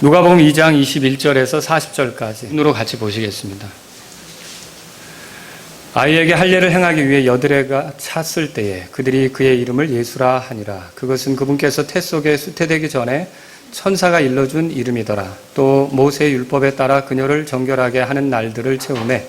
누가복음 2장 21절에서 40절까지 눈으로 같이 보시겠습니다. 아이에게 할례를 행하기 위해 여드레가 찼을 때에 그들이 그의 이름을 예수라 하니라. 그것은 그분께서 태 속에 수태되기 전에 천사가 일러준 이름이더라. 또 모세의 율법에 따라 그녀를 정결하게 하는 날들을 채우매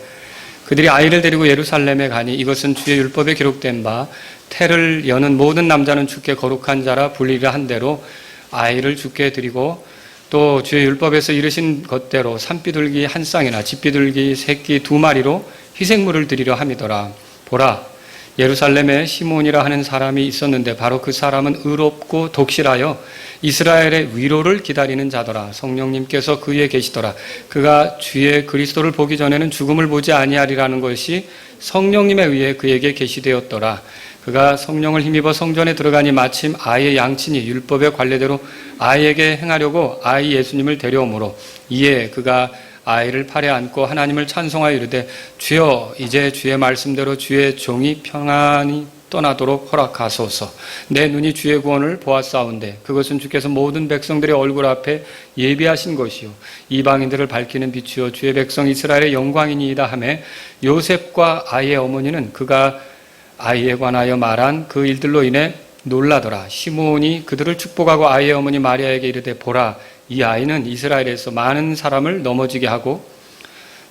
그들이 아이를 데리고 예루살렘에 가니 이것은 주의 율법에 기록된 바 태를 여는 모든 남자는 주께 거룩한 자라 불리라 한 대로 아이를 주께 드리고 또 주의 율법에서 이르신 것대로 산비둘기 한 쌍이나 집비둘기 새끼 2마리로 희생물을 드리려 함이더라. 보라, 예루살렘에 시몬이라 하는 사람이 있었는데 바로 그 사람은 의롭고 독실하여 이스라엘의 위로를 기다리는 자더라. 성령님께서 그 위에 계시더라. 그가 주의 그리스도를 보기 전에는 죽음을 보지 아니하리라는 것이 성령님에 의해 그에게 계시되었더라. 그가 성령을 힘입어 성전에 들어가니 마침 아이의 양친이 율법의 관례대로 아이에게 행하려고 아이 예수님을 데려오므로 이에 그가 아이를 팔에 안고 하나님을 찬송하여 이르되 주여 이제 주의 말씀대로 주의 종이 평안히 떠나도록 허락하소서. 내 눈이 주의 구원을 보았사온데 그것은 주께서 모든 백성들의 얼굴 앞에 예비하신 것이요 이방인들을 밝히는 빛이요 주의 백성 이스라엘의 영광이니이다 하매 요셉과 아이의 어머니는 그가 아이에 관하여 말한 그 일들로 인해 놀라더라. 시므온이 그들을 축복하고 아이의 어머니 마리아에게 이르되 보라, 이 아이는 이스라엘에서 많은 사람을 넘어지게 하고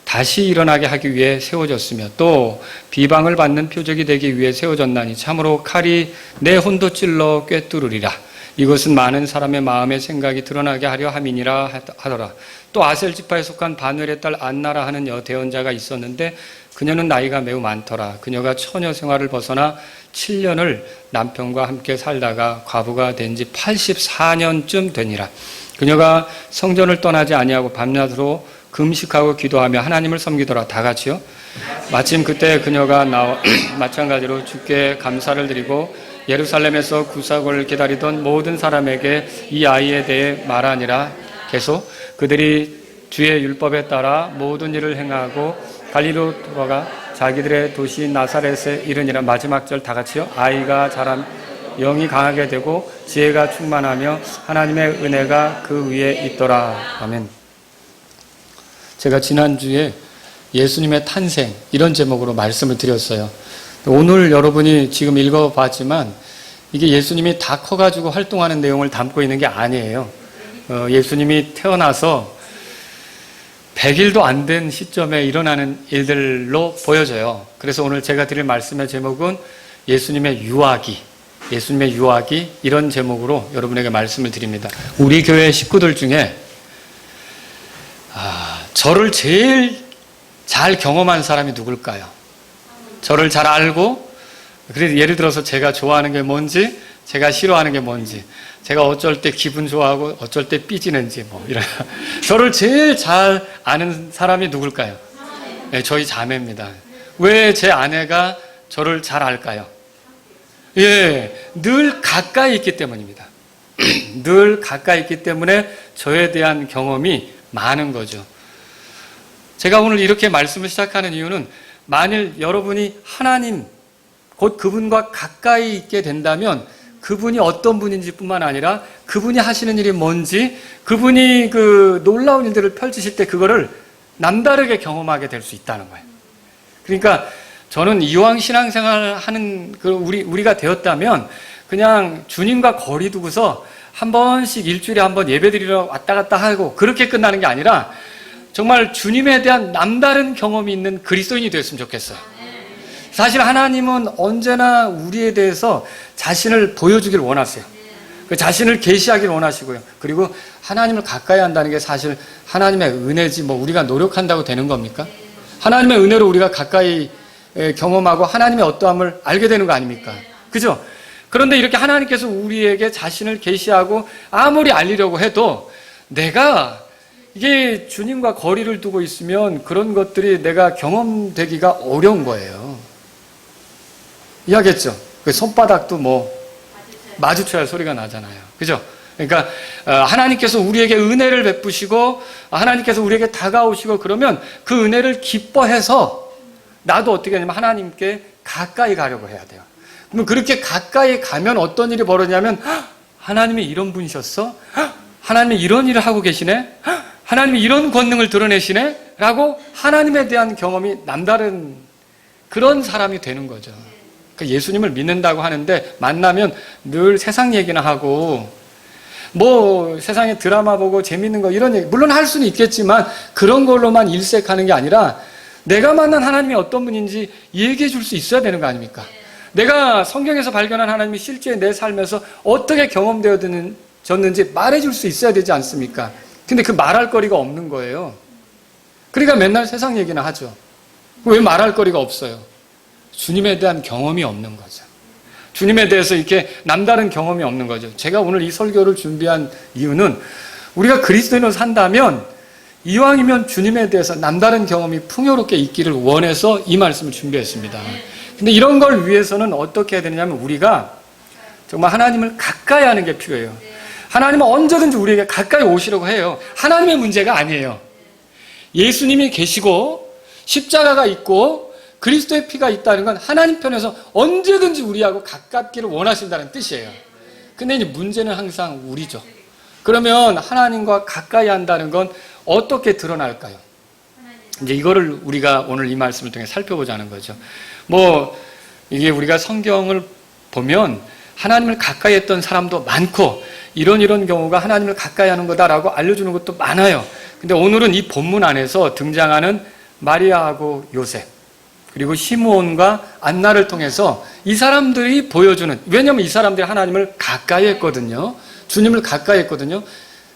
다시 일어나게 하기 위해 세워졌으며 또 비방을 받는 표적이 되기 위해 세워졌나니 참으로 칼이 내 혼도 찔러 꿰뚫으리라. 이것은 많은 사람의 마음의 생각이 드러나게 하려 함이니라 하더라. 또 아셀 지파에 속한 바누엘의 딸 안나라 하는 여대언자가 있었는데 그녀는 나이가 매우 많더라. 그녀가 처녀 생활을 벗어나 7년을 남편과 함께 살다가 과부가 된 지 84년쯤 되니라. 그녀가 성전을 떠나지 아니하고 밤낮으로 금식하고 기도하며 하나님을 섬기더라. 다 같이요. 마침 그때 그녀가 나와 마찬가지로 주께 감사를 드리고 예루살렘에서 구사고를 기다리던 모든 사람에게 이 아이에 대해 말하니라. 계속 그들이 주의 율법에 따라 모든 일을 행하고 갈릴리로 돌아가 자기들의 도시 나사렛에 이르니라. 마지막 절 다 같이요. 아이가 자라 영이 강하게 되고 지혜가 충만하며 하나님의 은혜가 그 위에 있더라. 아멘. 제가 지난주에 예수님의 탄생 이런 제목으로 말씀을 드렸어요. 오늘 여러분이 지금 읽어봤지만 이게 예수님이 다 커가지고 활동하는 내용을 담고 있는 게 아니에요. 예수님이 태어나서 100일도 안 된 시점에 일어나는 일들로 보여져요. 그래서 오늘 제가 드릴 말씀의 제목은 예수님의 유아기 이런 제목으로 여러분에게 말씀을 드립니다. 우리 교회 식구들 중에 저를 제일 잘 경험한 사람이 누굴까요? 저를 잘 알고 그래서 예를 들어서 제가 좋아하는 게 뭔지 제가 싫어하는 게 뭔지 제가 어쩔 때 기분 좋아하고 어쩔 때 삐지는지 이런 저를 제일 잘 아는 사람이 누굴까요? 네, 저희 자매입니다. 왜 제 아내가 저를 잘 알까요? 예, 늘 가까이 있기 때문입니다. 늘 가까이 있기 때문에 저에 대한 경험이 많은 거죠. 제가 오늘 이렇게 말씀을 시작하는 이유는 만일 여러분이 하나님 곧 그분과 가까이 있게 된다면 그분이 어떤 분인지 뿐만 아니라 그분이 하시는 일이 뭔지 그분이 그 놀라운 일들을 펼치실 때 그거를 남다르게 경험하게 될 수 있다는 거예요. 그러니까 저는 이왕 신앙생활 하는 우리가 되었다면 그냥 주님과 거리 두고서 한 번씩 일주일에 한 번 예배 드리러 왔다 갔다 하고 그렇게 끝나는 게 아니라 정말 주님에 대한 남다른 경험이 있는 그리스도인이 되었으면 좋겠어요. 사실 하나님은 언제나 우리에 대해서 자신을 보여주길 원하세요. 그 자신을 계시하길 원하시고요. 그리고 하나님을 가까이 한다는 게 사실 하나님의 은혜지 우리가 노력한다고 되는 겁니까? 하나님의 은혜로 우리가 가까이 경험하고 하나님의 어떠함을 알게 되는 거 아닙니까? 그죠? 그런데 이렇게 하나님께서 우리에게 자신을 계시하고 아무리 알리려고 해도 내가 이게 주님과 거리를 두고 있으면 그런 것들이 내가 경험되기가 어려운 거예요. 이해하겠죠? 그 손바닥도 마주쳐야 할 소리가 나잖아요. 그죠? 그러니까 하나님께서 우리에게 은혜를 베푸시고 하나님께서 우리에게 다가오시고 그러면 그 은혜를 기뻐해서 나도 어떻게 하냐면 하나님께 가까이 가려고 해야 돼요. 그러면 그렇게 가까이 가면 어떤 일이 벌어지냐면 하나님이 이런 분이셨어? 하나님이 이런 일을 하고 계시네? 하나님이 이런 권능을 드러내시네? 라고 하나님에 대한 경험이 남다른 그런 사람이 되는 거죠. 그러니까 예수님을 믿는다고 하는데 만나면 늘 세상 얘기나 하고 뭐 세상에 드라마 보고 재밌는 거 이런 얘기 물론 할 수는 있겠지만 그런 걸로만 일색하는 게 아니라 내가 만난 하나님이 어떤 분인지 얘기해 줄 수 있어야 되는 거 아닙니까? 내가 성경에서 발견한 하나님이 실제 내 삶에서 어떻게 경험되어졌는지 말해 줄 수 있어야 되지 않습니까? 근데 그 말할 거리가 없는 거예요. 그러니까 맨날 세상 얘기나 하죠. 왜 말할 거리가 없어요? 주님에 대한 경험이 없는 거죠. 주님에 대해서 이렇게 남다른 경험이 없는 거죠. 제가 오늘 이 설교를 준비한 이유는 우리가 그리스도인으로 산다면 이왕이면 주님에 대해서 남다른 경험이 풍요롭게 있기를 원해서 이 말씀을 준비했습니다. 근데 이런 걸 위해서는 어떻게 해야 되냐면 우리가 정말 하나님을 가까이 하는 게 필요해요. 하나님은 언제든지 우리에게 가까이 오시려고 해요. 하나님의 문제가 아니에요. 예수님이 계시고 십자가가 있고 그리스도의 피가 있다는 건 하나님 편에서 언제든지 우리하고 가깝기를 원하신다는 뜻이에요. 근데 이제 문제는 항상 우리죠. 그러면 하나님과 가까이 한다는 건 어떻게 드러날까요? 이제 이거를 우리가 오늘 이 말씀을 통해 살펴보자는 거죠. 뭐 이게 우리가 성경을 보면 하나님을 가까이 했던 사람도 많고 이런 경우가 하나님을 가까이 하는 거다라고 알려주는 것도 많아요. 근데 오늘은 이 본문 안에서 등장하는 마리아하고 요셉 그리고 시므온과 안나를 통해서 이 사람들이 보여주는, 왜냐하면 이 사람들이 하나님을 가까이 했거든요. 주님을 가까이 했거든요.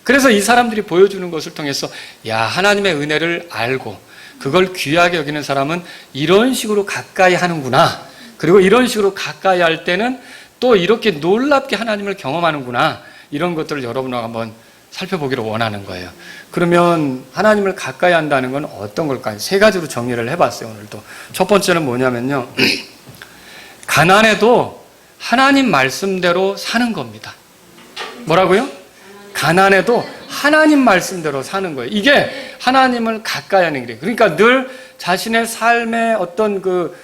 그래서 이 사람들이 보여주는 것을 통해서 야, 하나님의 은혜를 알고 그걸 귀하게 여기는 사람은 이런 식으로 가까이 하는구나. 그리고 이런 식으로 가까이 할 때는 또 이렇게 놀랍게 하나님을 경험하는구나. 이런 것들을 여러분하고 한번 살펴보기를 원하는 거예요. 그러면 하나님을 가까이 한다는 건 어떤 걸까요? 세 가지로 정리를 해봤어요, 오늘도. 첫 번째는 뭐냐면요. 가난해도 하나님 말씀대로 사는 겁니다. 뭐라고요? 가난해도 하나님 말씀대로 사는 거예요. 이게 하나님을 가까이 하는 길이에요. 그러니까 늘 자신의 삶의 어떤 그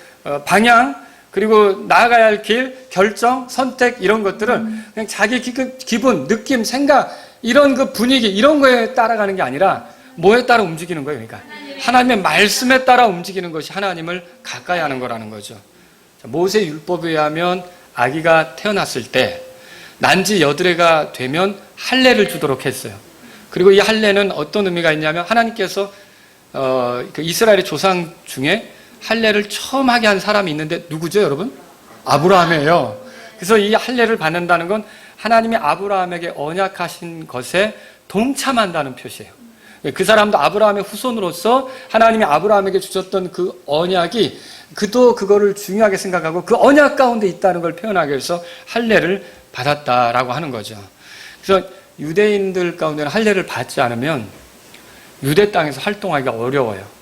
방향, 그리고 나아가야 할 길, 결정, 선택 이런 것들을 그냥 자기 기분, 느낌, 생각 이런 그 분위기 이런 거에 따라가는 게 아니라 뭐에 따라 움직이는 거예요. 그러니까 하나님의 말씀에 따라 움직이는 것이 하나님을 가까이 하는 거라는 거죠. 모세 율법에 의하면 아기가 태어났을 때 난지 여드레가 되면 할례를 주도록 했어요. 그리고 이 할례는 어떤 의미가 있냐면 하나님께서 그 이스라엘의 조상 중에 할례를 처음 하게 한 사람이 있는데 누구죠, 여러분? 아브라함이에요. 그래서 이 할례를 받는다는 건 하나님이 아브라함에게 언약하신 것에 동참한다는 표시예요. 그 사람도 아브라함의 후손으로서 하나님이 아브라함에게 주셨던 그 언약이 그도 그거를 중요하게 생각하고 그 언약 가운데 있다는 걸 표현하기 위해서 할례를 받았다라고 하는 거죠. 그래서 유대인들 가운데는 할례를 받지 않으면 유대 땅에서 활동하기가 어려워요.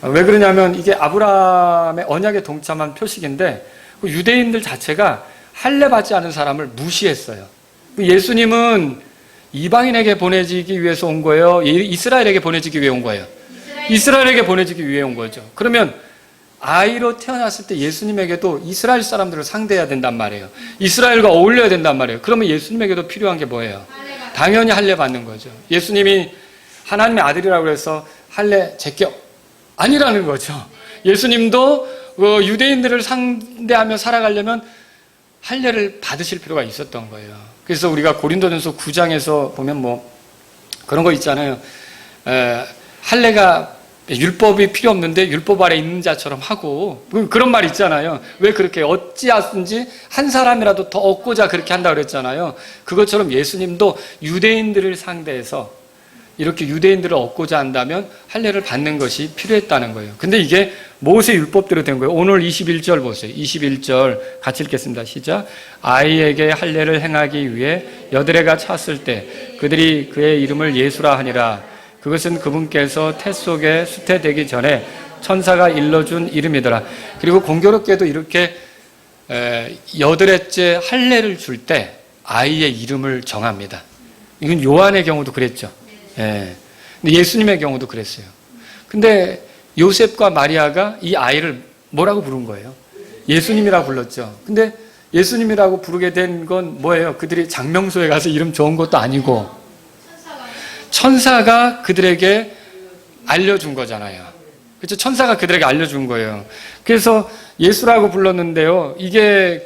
왜 그러냐면 이게 아브라함의 언약에 동참한 표식인데 유대인들 자체가 할례 받지 않은 사람을 무시했어요. 예수님은 이방인에게 보내지기 위해서 온 거예요? 이스라엘에게 보내지기 위해 온 거예요? 이스라엘에게 보내지기 위해 온 거죠. 그러면 아이로 태어났을 때 예수님에게도 이스라엘 사람들을 상대해야 된단 말이에요. 이스라엘과 어울려야 된단 말이에요. 그러면 예수님에게도 필요한 게 뭐예요? 당연히 할례 받는 거죠. 예수님이 하나님의 아들이라고 해서 할례 제껴 아니라는 거죠. 예수님도 유대인들을 상대하며 살아가려면 할례를 받으실 필요가 있었던 거예요. 그래서 우리가 고린도전서 9장에서 보면 뭐 그런 거 있잖아요. 할례가 율법이 필요 없는데 율법 아래 있는 자처럼 하고 그런 말 있잖아요. 왜 그렇게 어찌하든지 한 사람이라도 더 얻고자 그렇게 한다고 그랬잖아요. 그것처럼 예수님도 유대인들을 상대해서 이렇게 유대인들을 얻고자 한다면 할례를 받는 것이 필요했다는 거예요. 근데 이게 모세 율법대로 된 거예요. 오늘 21절 보세요. 21절 같이 읽겠습니다. 시작. 아이에게 할례를 행하기 위해 여드레가 찼을 때 그들이 그의 이름을 예수라 하니라. 그것은 그분께서 태 속에 수태되기 전에 천사가 일러준 이름이더라. 그리고 공교롭게도 이렇게 여드레째 할례를 줄 때 아이의 이름을 정합니다. 이건 요한의 경우도 그랬죠. 예. 근데 예수님의 경우도 그랬어요. 근데 요셉과 마리아가 이 아이를 뭐라고 부른 거예요? 예수님이라고 불렀죠. 근데 예수님이라고 부르게 된 건 뭐예요? 그들이 장명소에 가서 이름 적은 것도 아니고 천사가 그들에게 알려준 거잖아요. 그렇죠? 천사가 그들에게 알려준 거예요. 그래서 예수라고 불렀는데요. 이게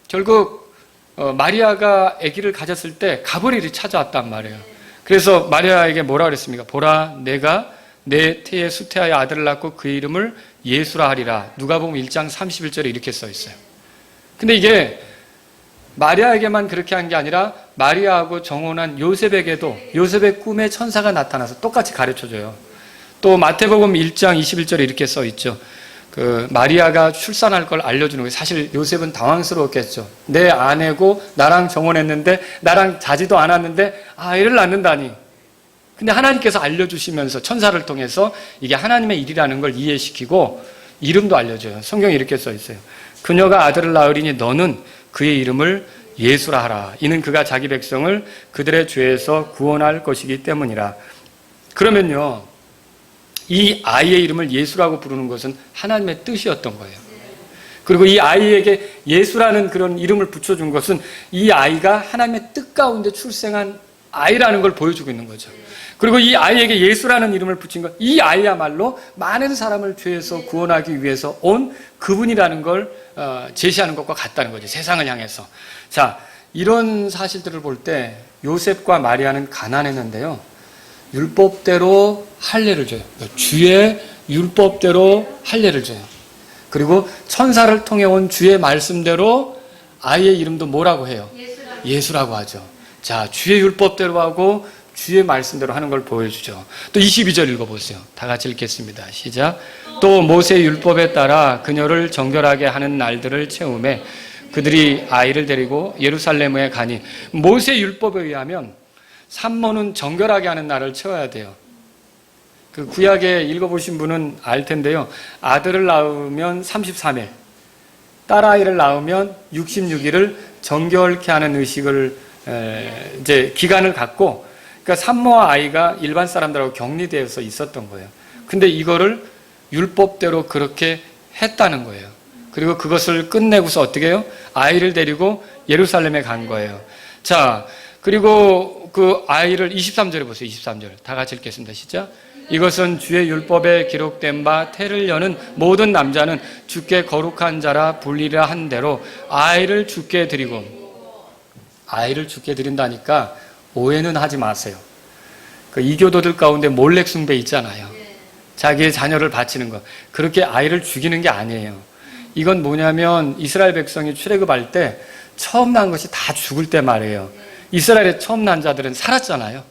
결국 마리아가 아기를 가졌을 때 가브리엘이 찾아왔단 말이에요. 그래서 마리아에게 뭐라 그랬습니까? 보라, 내가 내 태에 수태하여 아들을 낳고 그 이름을 예수라 하리라. 누가복음 1장 31절에 이렇게 써 있어요. 근데 이게 마리아에게만 그렇게 한 게 아니라 마리아하고 정혼한 요셉에게도 요셉의 꿈에 천사가 나타나서 똑같이 가르쳐줘요. 또 마태복음 1장 21절에 이렇게 써 있죠. 마리아가 출산할 걸 알려주는 거예요. 사실 요셉은 당황스러웠겠죠. 내 아내고 나랑 정혼했는데 나랑 자지도 않았는데 아이를 낳는다니. 근데 하나님께서 알려주시면서 천사를 통해서 이게 하나님의 일이라는 걸 이해시키고 이름도 알려줘요. 성경에 이렇게 써 있어요. 그녀가 아들을 낳으리니 너는 그의 이름을 예수라 하라. 이는 그가 자기 백성을 그들의 죄에서 구원할 것이기 때문이라. 그러면요, 이 아이의 이름을 예수라고 부르는 것은 하나님의 뜻이었던 거예요. 그리고 이 아이에게 예수라는 그런 이름을 붙여준 것은 이 아이가 하나님의 뜻 가운데 출생한 아이라는 걸 보여주고 있는 거죠. 그리고 이 아이에게 예수라는 이름을 붙인 것, 이 아이야말로 많은 사람을 죄에서 구원하기 위해서 온 그분이라는 걸 제시하는 것과 같다는 거죠. 세상을 향해서. 자, 이런 사실들을 볼 때 요셉과 마리아는 가난했는데요. 율법대로 할례를 줘요. 주의 율법대로 할례를 줘요. 그리고 천사를 통해 온 주의 말씀대로 아이의 이름도 뭐라고 해요? 예수라고 하죠. 자, 주의 율법대로 하고 주의 말씀대로 하는 걸 보여주죠. 또 22절 읽어보세요. 다 같이 읽겠습니다. 시작. 또 모세의 율법에 따라 그녀를 정결하게 하는 날들을 채우매 그들이 아이를 데리고 예루살렘에 가니, 모세의 율법에 의하면 산모는 정결하게 하는 날을 채워야 돼요. 구약에 읽어보신 분은 알 텐데요. 아들을 낳으면 33일, 딸아이를 낳으면 66일을 정결케 하는 의식을 이제 기간을 갖고, 그러니까 산모와 아이가 일반 사람들하고 격리되어서 있었던 거예요. 근데 이거를 율법대로 그렇게 했다는 거예요. 그리고 그것을 끝내고서 어떻게 해요? 아이를 데리고 예루살렘에 간 거예요. 자, 그리고 그 아이를 23절에 보세요. 23절. 다 같이 읽겠습니다. 시작. 이것은 주의 율법에 기록된 바 태를 여는 모든 남자는 주께 거룩한 자라 불리라 한 대로 아이를 주께 드리고, 아이를 주께 드린다니까 오해는 하지 마세요. 이교도들 가운데 몰래 숭배 있잖아요. 자기의 자녀를 바치는 거. 그렇게 아이를 죽이는 게 아니에요. 이건 뭐냐면 이스라엘 백성이 출애굽할 때 처음 난 것이 다 죽을 때 말이에요. 이스라엘에 처음 난 자들은 살았잖아요.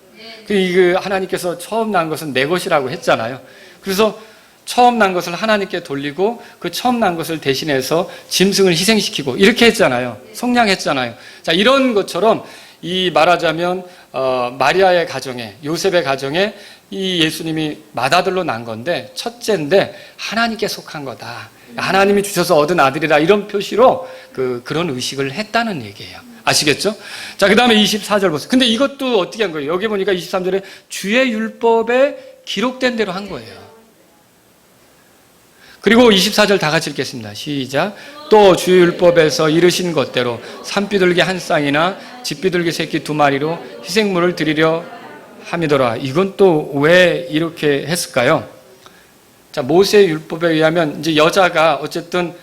하나님께서 처음 난 것은 내 것이라고 했잖아요. 그래서 처음 난 것을 하나님께 돌리고 그 처음 난 것을 대신해서 짐승을 희생시키고 이렇게 했잖아요. 속량했잖아요. 자, 이런 것처럼 말하자면 마리아의 가정에, 요셉의 가정에 이 예수님이 맏아들로 난 건데 첫째인데 하나님께 속한 거다. 하나님이 주셔서 얻은 아들이라, 이런 표시로 그런 의식을 했다는 얘기예요. 아시겠죠? 자, 그 다음에 24절 보세요. 근데 이것도 어떻게 한 거예요? 여기 보니까 23절에 주의 율법에 기록된 대로 한 거예요. 그리고 24절 다 같이 읽겠습니다. 시작. 또 주의 율법에서 이르신 것대로 산비둘기 한 쌍이나 집비둘기 새끼 2마리로 희생물을 드리려 함이더라. 이건 또 왜 이렇게 했을까요? 자, 모세의 율법에 의하면 이제 여자가 어쨌든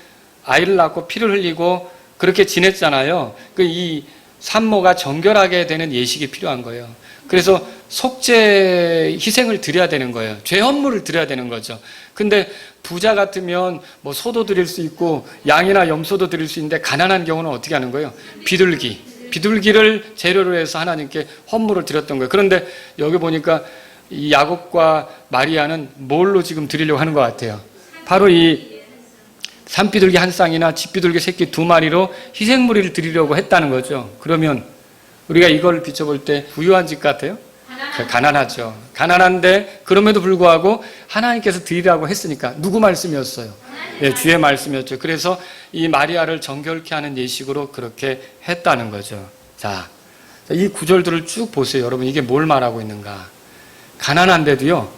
아이를 낳고 피를 흘리고 그렇게 지냈잖아요. 이 산모가 정결하게 되는 예식이 필요한 거예요. 그래서 속죄 희생을 드려야 되는 거예요. 죄 헌물을 드려야 되는 거죠. 근데 부자 같으면 뭐 소도 드릴 수 있고 양이나 염소도 드릴 수 있는데 가난한 경우는 어떻게 하는 거예요? 비둘기를 재료로 해서 하나님께 헌물을 드렸던 거예요. 그런데 여기 보니까 이 야곱과 마리아는 뭘로 지금 드리려고 하는 것 같아요? 바로 이 산비둘기 한 쌍이나 집비둘기 새끼 2마리로 희생물을 드리려고 했다는 거죠. 그러면 우리가 이걸 비춰볼 때 부유한 집 같아요? 가난하죠. 가난한데 그럼에도 불구하고 하나님께서 드리라고 했으니까 누구 말씀이었어요? 네, 주의 말씀이었죠. 그래서 이 마리아를 정결케 하는 예식으로 그렇게 했다는 거죠. 자, 이 구절들을 쭉 보세요. 여러분, 이게 뭘 말하고 있는가? 가난한데도요,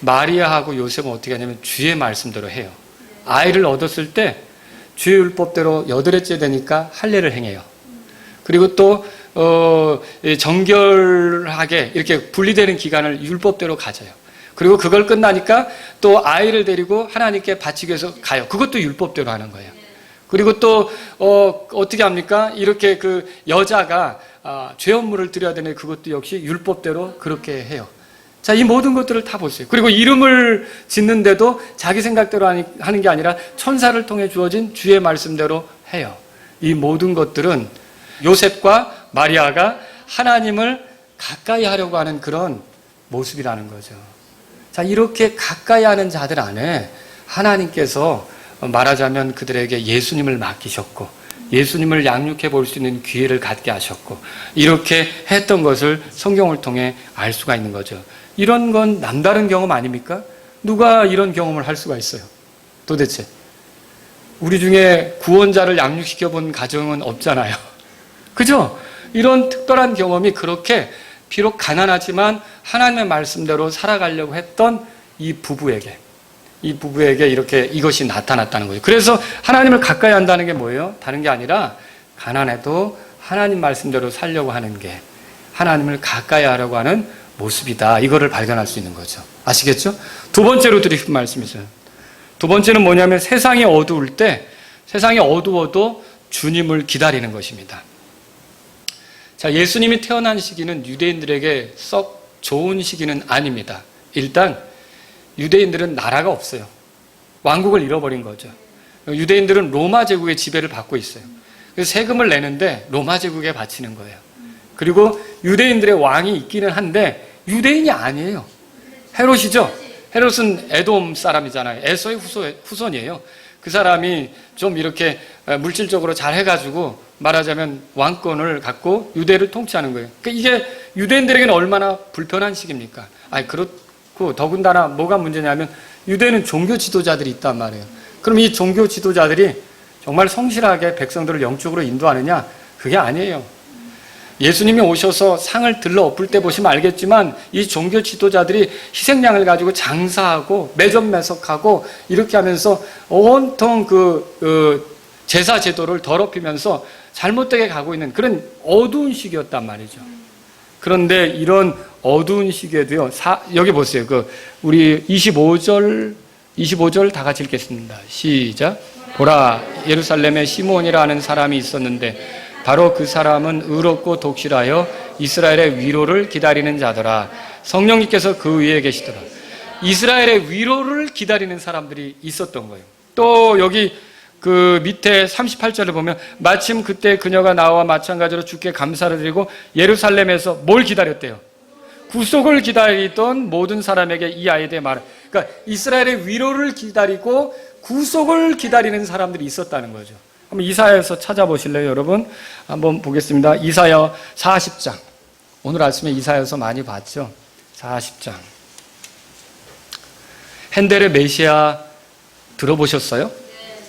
마리아하고 요셉은 어떻게 하냐면 주의 말씀대로 해요. 아이를 얻었을 때 주의 율법대로 8회째 되니까 할례를 행해요. 그리고 또 정결하게 이렇게 분리되는 기간을 율법대로 가져요. 그리고 그걸 끝나니까 또 아이를 데리고 하나님께 바치기 위해서 가요. 그것도 율법대로 하는 거예요. 그리고 또 어떻게 합니까? 이렇게 그 여자가 죄업물을 드려야 되는 그것도 역시 율법대로 그렇게 해요. 자, 이 모든 것들을 다 보세요. 그리고 이름을 짓는데도 자기 생각대로 하는 게 아니라 천사를 통해 주어진 주의 말씀대로 해요. 이 모든 것들은 요셉과 마리아가 하나님을 가까이 하려고 하는 그런 모습이라는 거죠. 자, 이렇게 가까이 하는 자들 안에 하나님께서 말하자면 그들에게 예수님을 맡기셨고 예수님을 양육해 볼 수 있는 기회를 갖게 하셨고 이렇게 했던 것을 성경을 통해 알 수가 있는 거죠. 이런 건 남다른 경험 아닙니까? 누가 이런 경험을 할 수가 있어요? 도대체 우리 중에 구원자를 양육시켜 본 가정은 없잖아요. 그죠? 이런 특별한 경험이 그렇게 비록 가난하지만 하나님의 말씀대로 살아가려고 했던 이 부부에게 이렇게 이것이 나타났다는 거예요. 그래서 하나님을 가까이 한다는 게 뭐예요? 다른 게 아니라 가난해도 하나님 말씀대로 살려고 하는 게 하나님을 가까이 하려고 하는 모습이다. 이거를 발견할 수 있는 거죠. 아시겠죠? 두 번째로 드리는 말씀이죠. 두 번째는 뭐냐면 세상이 어두울 때 세상이 어두워도 주님을 기다리는 것입니다. 자, 예수님이 태어난 시기는 유대인들에게 썩 좋은 시기는 아닙니다. 일단 유대인들은 나라가 없어요. 왕국을 잃어버린 거죠. 유대인들은 로마 제국의 지배를 받고 있어요. 그래서 세금을 내는데 로마 제국에 바치는 거예요. 그리고 유대인들의 왕이 있기는 한데 유대인이 아니에요. 헤롯이죠. 헤롯은 에돔 사람이잖아요. 에서의 후손이에요. 그 사람이 좀 이렇게 물질적으로 잘 해가지고 말하자면 왕권을 갖고 유대를 통치하는 거예요. 그러니까 이게 유대인들에게는 얼마나 불편한 시기입니까? 그렇고 더군다나 뭐가 문제냐면 유대는 종교 지도자들이 있단 말이에요. 그럼 이 종교 지도자들이 정말 성실하게 백성들을 영적으로 인도하느냐? 그게 아니에요. 예수님이 오셔서 상을 들러 엎을 때 보시면 알겠지만 이 종교 지도자들이 희생양을 가지고 장사하고 매점매석하고 이렇게 하면서 온통 제사 제도를 더럽히면서 잘못되게 가고 있는 그런 어두운 시기였단 말이죠. 그런데 이런 어두운 시기에도요, 여기 보세요. 우리 25절 다 같이 읽겠습니다. 시작. 보라, 예루살렘에 시몬이라 하는 사람이 있었는데 바로 그 사람은 의롭고 독실하여 이스라엘의 위로를 기다리는 자더라. 성령님께서 그 위에 계시더라. 이스라엘의 위로를 기다리는 사람들이 있었던 거예요. 또 여기 그 밑에 38절을 보면 마침 그때 그녀가 나와 마찬가지로 주께 감사를 드리고 예루살렘에서 뭘 기다렸대요? 구속을 기다리던 모든 사람에게 이 아이에 대해 말을. 그러니까 이스라엘의 위로를 기다리고 구속을 기다리는 사람들이 있었다는 거죠. 한번 이사야에서 찾아보실래요, 여러분? 한번 보겠습니다. 이사야 40장. 오늘 아침에 이사야에서 많이 봤죠? 40장. 핸델의 메시아 들어보셨어요?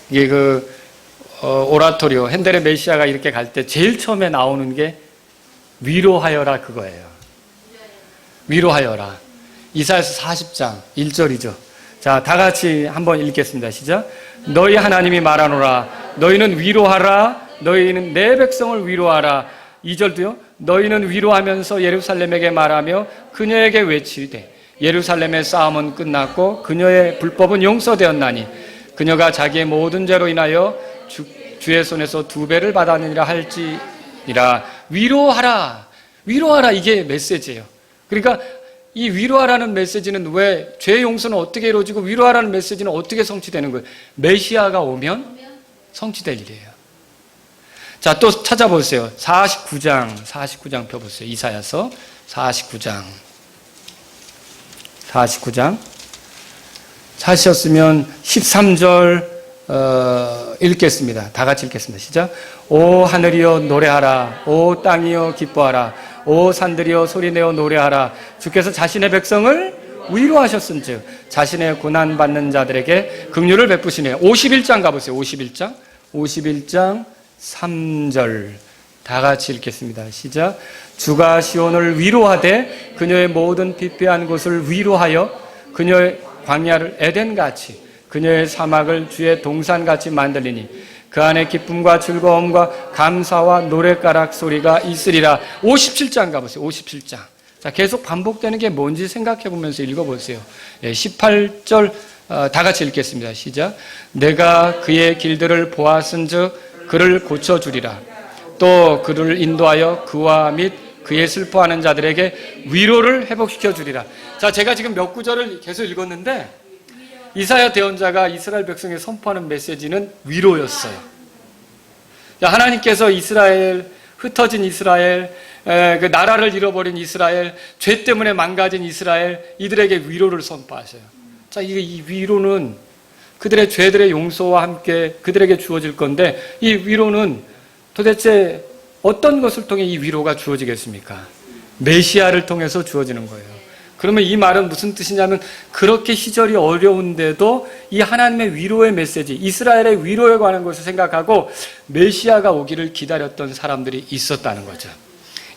이게 오라토리오, 핸델의 메시아가 이렇게 갈 때 제일 처음에 나오는 게 위로하여라 그거예요. 위로하여라. 이사야서 40장 1절이죠. 자, 다 같이 한번 읽겠습니다. 시작. 너희 하나님이 말하노라. 너희는 위로하라. 너희는 내 백성을 위로하라. 2절도요. 너희는 위로하면서 예루살렘에게 말하며 그녀에게 외치되 예루살렘의 싸움은 끝났고 그녀의 불법은 용서되었나니 그녀가 자기의 모든 죄로 인하여 주의 손에서 2배를 받았느니라 할지니라. 위로하라. 위로하라. 이게 메시지예요. 그러니까 이 위로하라는 메시지는 왜 죄 용서는 어떻게 이루어지고 위로하라는 메시지는 어떻게 성취되는 거예요? 메시아가 오면 성취될 일이에요. 자, 또 찾아보세요. 49장 펴보세요. 이사야서 49장 찾으셨으면 13절 읽겠습니다. 다 같이 읽겠습니다. 시작. 오 하늘이여 노래하라. 오 땅이여 기뻐하라. 오 산들이여 소리내어 노래하라. 주께서 자신의 백성을 위로하셨은즉 자신의 고난받는 자들에게 긍휼을 베푸시네요. 51장 가보세요. 51장 3절 다 같이 읽겠습니다. 시작. 주가 시온을 위로하되 그녀의 모든 피폐한 곳을 위로하여 그녀의 광야를 에덴같이 그녀의 사막을 주의 동산같이 만들리니 그 안에 기쁨과 즐거움과 감사와 노랫가락 소리가 있으리라. 57장 가보세요. 57장. 자, 계속 반복되는 게 뭔지 생각해 보면서 읽어보세요. 18절 다 같이 읽겠습니다. 시작. 내가 그의 길들을 보았은즉 그를 고쳐주리라. 또 그를 인도하여 그와 및 그의 슬퍼하는 자들에게 위로를 회복시켜 주리라. 자, 제가 지금 몇 구절을 계속 읽었는데 이사야 대언자가 이스라엘 백성에 선포하는 메시지는 위로였어요. 자, 하나님께서 이스라엘, 흩어진 이스라엘, 그 나라를 잃어버린 이스라엘, 죄 때문에 망가진 이스라엘, 이들에게 위로를 선포하셔요. 자, 이 위로는 그들의 죄들의 용서와 함께 그들에게 주어질 건데, 이 위로는 도대체 어떤 것을 통해 이 위로가 주어지겠습니까? 메시아를 통해서 주어지는 거예요. 그러면 이 말은 무슨 뜻이냐면, 그렇게 시절이 어려운데도 이 하나님의 위로의 메시지, 이스라엘의 위로에 관한 것을 생각하고 메시아가 오기를 기다렸던 사람들이 있었다는 거죠.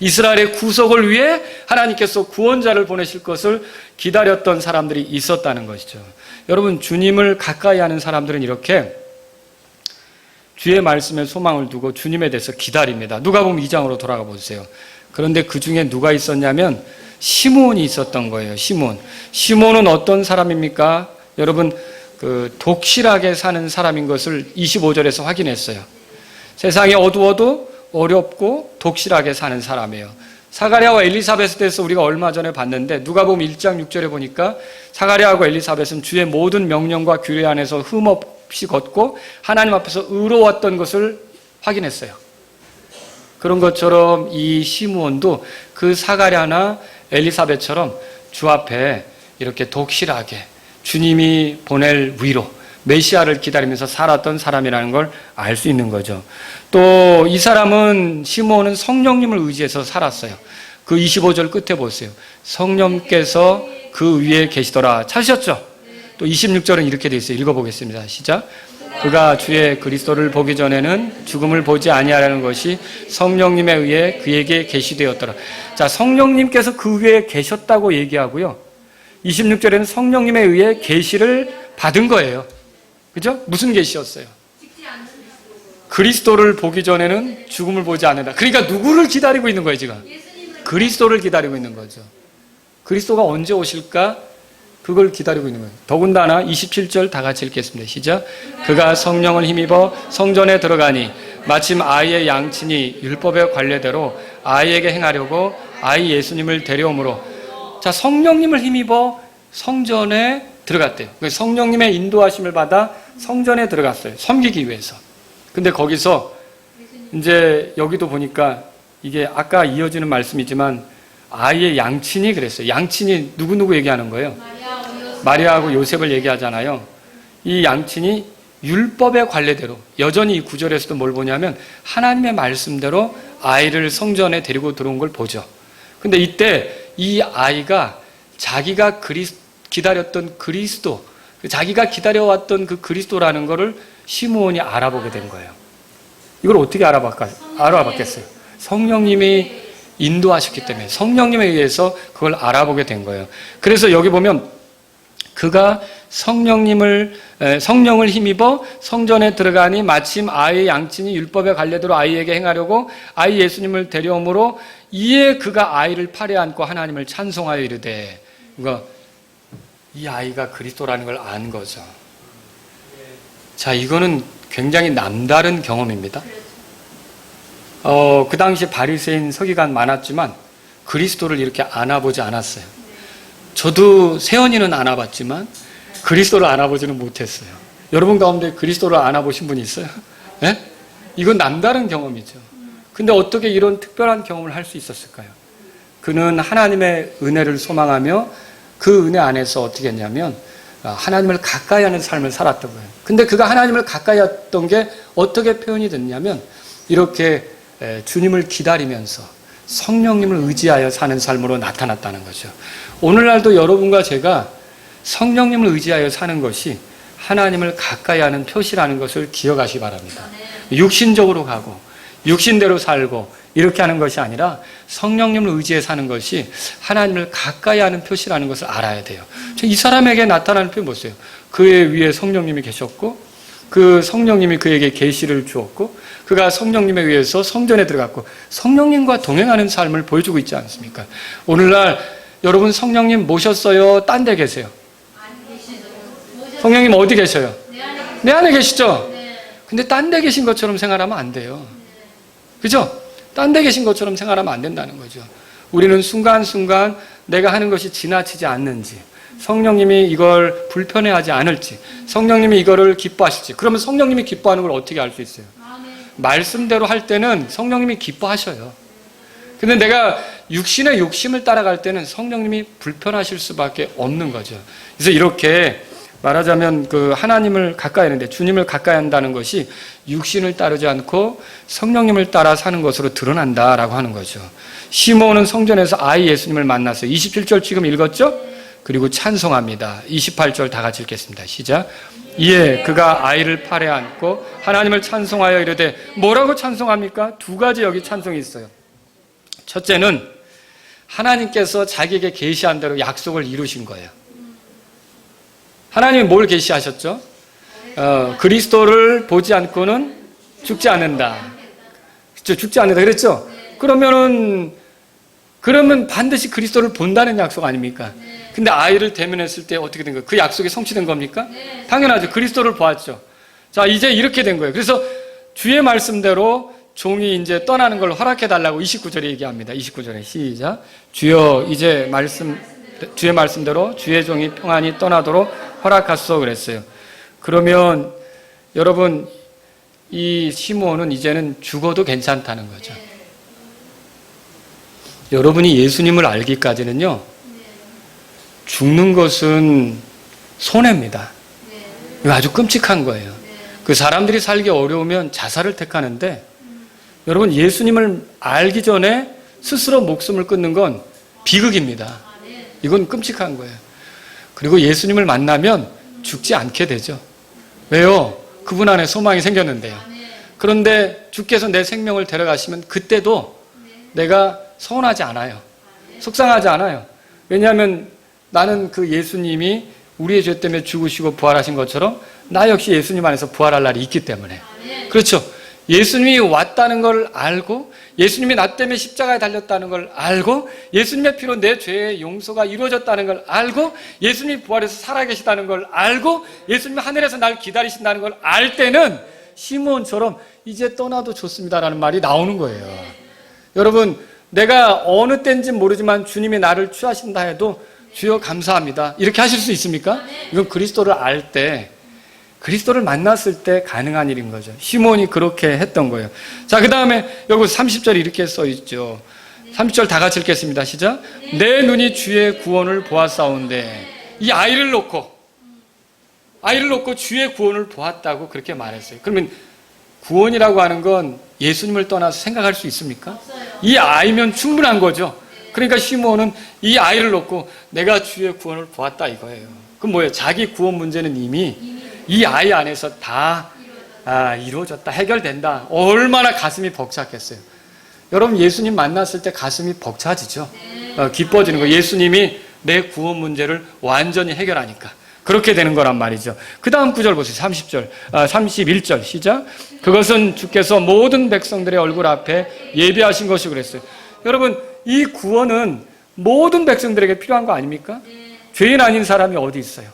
이스라엘의 구속을 위해 하나님께서 구원자를 보내실 것을 기다렸던 사람들이 있었다는 것이죠. 여러분, 주님을 가까이 하는 사람들은 이렇게 주의 말씀에 소망을 두고 주님에 대해서 기다립니다. 누가복음 2장으로 돌아가 보세요. 그런데 그 중에 누가 있었냐면 시므온이 있었던 거예요. 시므온은 어떤 사람입니까? 여러분, 그 독실하게 사는 사람인 것을 25절에서 확인했어요. 세상이 어두워도 어렵고 독실하게 사는 사람이에요. 사가랴와 엘리사벳에 대해서 우리가 얼마 전에 봤는데 누가복음 1장 6절에 보니까 사가랴하고 엘리사벳은 주의 모든 명령과 규례 안에서 흠없이 걷고 하나님 앞에서 의로웠던 것을 확인했어요. 그런 것처럼 이 시므온도 그 사가랴나 엘리사벳처럼 주 앞에 이렇게 독실하게 주님이 보낼 위로, 메시아를 기다리면서 살았던 사람이라는 걸 알 수 있는 거죠. 또 이 사람은, 시므온은 성령님을 의지해서 살았어요. 그 25절 끝에 보세요. 성령께서 그 위에 계시더라. 찾으셨죠? 또 26절은 이렇게 되어 있어요. 읽어보겠습니다. 시작. 그가 주의 그리스도를 보기 전에는 죽음을 보지 아니하라는 것이 성령님에 의해 그에게 계시되었더라. 자, 성령님께서 그 위에 계셨다고 얘기하고요. 26절에는 성령님에 의해 계시를 받은 거예요. 그죠? 무슨 계시였어요? 그리스도를 보기 전에는 죽음을 보지 않는다. 그러니까 누구를 기다리고 있는 거예요, 지금? 그리스도를 기다리고 있는 거죠. 그리스도가 언제 오실까? 그걸 기다리고 있는 거예요. 더군다나 27절 다 같이 읽겠습니다. 시작. 그가 성령을 힘입어 성전에 들어가니 마침 아이의 양친이 율법의 관례대로 아이에게 행하려고 아이 예수님을 데려오므로. 자, 성령님을 힘입어 성전에 들어갔대요. 성령님의 인도하심을 받아 성전에 들어갔어요. 섬기기 위해서. 근데 거기서 이제 여기도 보니까 이게 아까 이어지는 말씀이지만 아이의 양친이 그랬어요. 양친이 누구 얘기하는 거예요? 마리아하고 요셉을 얘기하잖아요. 이 양친이 율법의 관례대로, 여전히 이 구절에서도 뭘 보냐면 하나님의 말씀대로 아이를 성전에 데리고 들어온 걸 보죠. 근데 이때 이 아이가 자기가 기다렸던 그리스도, 자기가 기다려왔던 그 그리스도라는 거를 시므온이 알아보게 된 거예요. 이걸 어떻게 알아봤겠어요? 성령님이 인도하셨기 때문에, 성령님에 의해서 그걸 알아보게 된 거예요. 그래서 여기 보면 그가 성령을 힘입어 성전에 들어가니 마침 아이의 양친이 율법의 관례대로 아이에게 행하려고 아이 예수님을 데려오므로 이에 그가 아이를 팔에 안고 하나님을 찬송하여 이르되. 그러니까 이 아이가 그리스도라는 걸 안 거죠. 자, 이거는 굉장히 남다른 경험입니다. 그 당시 바리새인 서기관 많았지만 그리스도를 이렇게 안아보지 않았어요. 저도 세연이는 안아봤지만 그리스도를 안아보지는 못했어요. 여러분 가운데 그리스도를 안아보신 분이 있어요? 네? 이건 남다른 경험이죠. 근데 어떻게 이런 특별한 경험을 할 수 있었을까요? 그는 하나님의 은혜를 소망하며 그 은혜 안에서 어떻게 했냐면 하나님을 가까이 하는 삶을 살았던 거예요. 근데 그가 하나님을 가까이 했던 게 어떻게 표현이 됐냐면 이렇게 주님을 기다리면서 성령님을 의지하여 사는 삶으로 나타났다는 거죠. 오늘날도 여러분과 제가 성령님을 의지하여 사는 것이 하나님을 가까이 하는 표시라는 것을 기억하시기 바랍니다. 육신적으로 가고 육신대로 살고 이렇게 하는 것이 아니라 성령님을 의지해 사는 것이 하나님을 가까이 하는 표시라는 것을 알아야 돼요. 이 사람에게 나타나는 표현 보세요. 그의 위에 성령님이 계셨고 그 성령님이 그에게 계시를 주었고 그가 성령님에 의해서 성전에 들어갔고 성령님과 동행하는 삶을 보여주고 있지 않습니까? 오늘날 여러분 성령님 모셨어요? 딴 데 계세요? 성령님 어디 계셔요? 내 안에 계시죠? 근데 딴 데 계신 것처럼 생각하면 안 돼요. 그죠? 딴 데 계신 것처럼 생각하면 안 된다는 거죠. 우리는 순간순간 내가 하는 것이 지나치지 않는지, 성령님이 이걸 불편해하지 않을지, 성령님이 이거를 기뻐하실지. 그러면 성령님이 기뻐하는 걸 어떻게 알 수 있어요? 말씀대로 할 때는 성령님이 기뻐하셔요. 근데 내가 육신의 욕심을 따라갈 때는 성령님이 불편하실 수밖에 없는 거죠. 그래서 이렇게 말하자면 그 하나님을 가까이 하는데 주님을 가까이 한다는 것이 육신을 따르지 않고 성령님을 따라 사는 것으로 드러난다라고 하는 거죠. 시몬은 성전에서 아이 예수님을 만났어요. 27절 지금 읽었죠? 그리고 찬송합니다. 28절 다 같이 읽겠습니다. 시작. 이에 그가 아이를 팔에 안고 하나님을 찬송하여 이르되 뭐라고 찬송합니까? 두 가지 여기 찬송이 있어요. 첫째는 하나님께서 자기에게 계시한 대로 약속을 이루신 거예요. 하나님이 뭘 계시하셨죠? 그리스도를 보지 않고는 죽지 않는다. 그렇죠? 죽지 않는다 그랬죠? 그러면 반드시 그리스도를 본다는 약속 아닙니까? 근데 아이를 대면했을 때 어떻게 된 거예요? 그 약속이 성취된 겁니까? 당연하죠. 그리스도를 보았죠. 자, 이제 이렇게 된 거예요. 그래서 주의 말씀대로 종이 이제 떠나는 걸 허락해 달라고 29절에 얘기합니다. 29절에 시작. 주여 이제 주의 말씀대로 주의 종이 평안히 떠나도록 허락하소서 그랬어요. 그러면 여러분 이 시므온은 이제는 죽어도 괜찮다는 거죠. 여러분이 예수님을 알기까지는요, 죽는 것은 손해입니다. 이거 아주 끔찍한 거예요. 그 사람들이 살기 어려우면 자살을 택하는데 여러분 예수님을 알기 전에 스스로 목숨을 끊는 건 비극입니다. 이건 끔찍한 거예요. 그리고 예수님을 만나면 죽지 않게 되죠. 왜요? 그분 안에 소망이 생겼는데요. 그런데 주께서 내 생명을 데려가시면 그때도 내가 서운하지 않아요. 속상하지 않아요. 왜냐하면 나는 그 예수님이 우리의 죄 때문에 죽으시고 부활하신 것처럼 나 역시 예수님 안에서 부활할 날이 있기 때문에. 그렇죠. 예수님이 왔다는 걸 알고 예수님이 나 때문에 십자가에 달렸다는 걸 알고 예수님의 피로 내 죄의 용서가 이루어졌다는 걸 알고 예수님이 부활해서 살아계시다는 걸 알고 예수님이 하늘에서 날 기다리신다는 걸 알 때는 시므온처럼 이제 떠나도 좋습니다라는 말이 나오는 거예요. 여러분 내가 어느 때인지 모르지만 주님이 나를 취하신다 해도 주여 감사합니다. 이렇게 하실 수 있습니까? 이건 그리스도를 알 때, 그리스도를 만났을 때 가능한 일인 거죠. 시몬이 그렇게 했던 거예요. 자, 그 다음에 여기 30절에 이렇게 써 있죠. 30절 다 같이 읽겠습니다. 시작. 내 눈이 주의 구원을 보았사온데, 이 아이를 놓고 주의 구원을 보았다고 그렇게 말했어요. 그러면 구원이라고 하는 건 예수님을 떠나서 생각할 수 있습니까? 이 아이면 충분한 거죠. 그러니까 시므온은 이 아이를 놓고 내가 주의 구원을 보았다 이거예요. 그럼 뭐예요? 자기 구원 문제는 이미 이 아이 안에서 다 이루어졌다, 해결된다. 얼마나 가슴이 벅찼겠어요. 여러분 예수님 만났을 때 가슴이 벅차지죠. 기뻐지는 거예요. 예수님이 내 구원 문제를 완전히 해결하니까. 그렇게 되는 거란 말이죠. 그 다음 구절 보세요. 31절 시작. 그것은 주께서 모든 백성들의 얼굴 앞에 예비하신 것이 그랬어요. 여러분 이 구원은 모든 백성들에게 필요한 거 아닙니까? 죄인 아닌 사람이 어디 있어요?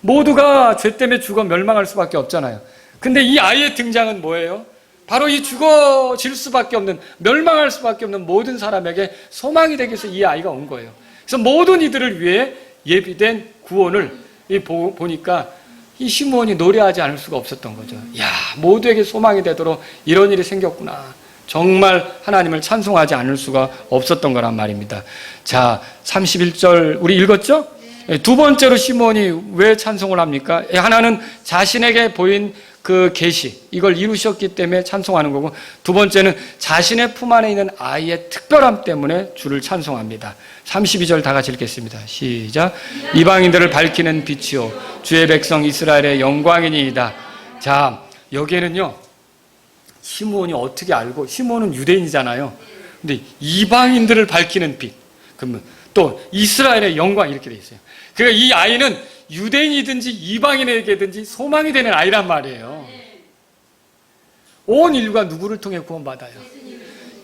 모두가 죄 때문에 죽어 멸망할 수밖에 없잖아요. 근데 이 아이의 등장은 뭐예요? 바로 이 죽어질 수밖에 없는, 멸망할 수밖에 없는 모든 사람에게 소망이 되기 위해서 이 아이가 온 거예요. 그래서 모든 이들을 위해 예비된 구원을 보니까 이 시므온이 노래하지 않을 수가 없었던 거죠. 야, 모두에게 소망이 되도록 이런 일이 생겼구나. 정말 하나님을 찬송하지 않을 수가 없었던 거란 말입니다. 자, 31절 우리 읽었죠? 두 번째로 시므온이 왜 찬송을 합니까? 하나는 자신에게 보인 그 계시, 이걸 이루셨기 때문에 찬송하는 거고, 두 번째는 자신의 품 안에 있는 아이의 특별함 때문에 주를 찬송합니다. 32절 다 같이 읽겠습니다. 시작. 이방인들을 밝히는 빛이요 주의 백성 이스라엘의 영광이니이다. 자, 여기에는요 시므온이 어떻게 알고, 시므온은 유대인이잖아요. 근데 이방인들을 밝히는 빛, 그러면 또 이스라엘의 영광 이렇게 돼 있어요. 그러니까 이 아이는 유대인이든지 이방인에게든지 소망이 되는 아이란 말이에요. 온 인류가 누구를 통해 구원받아요?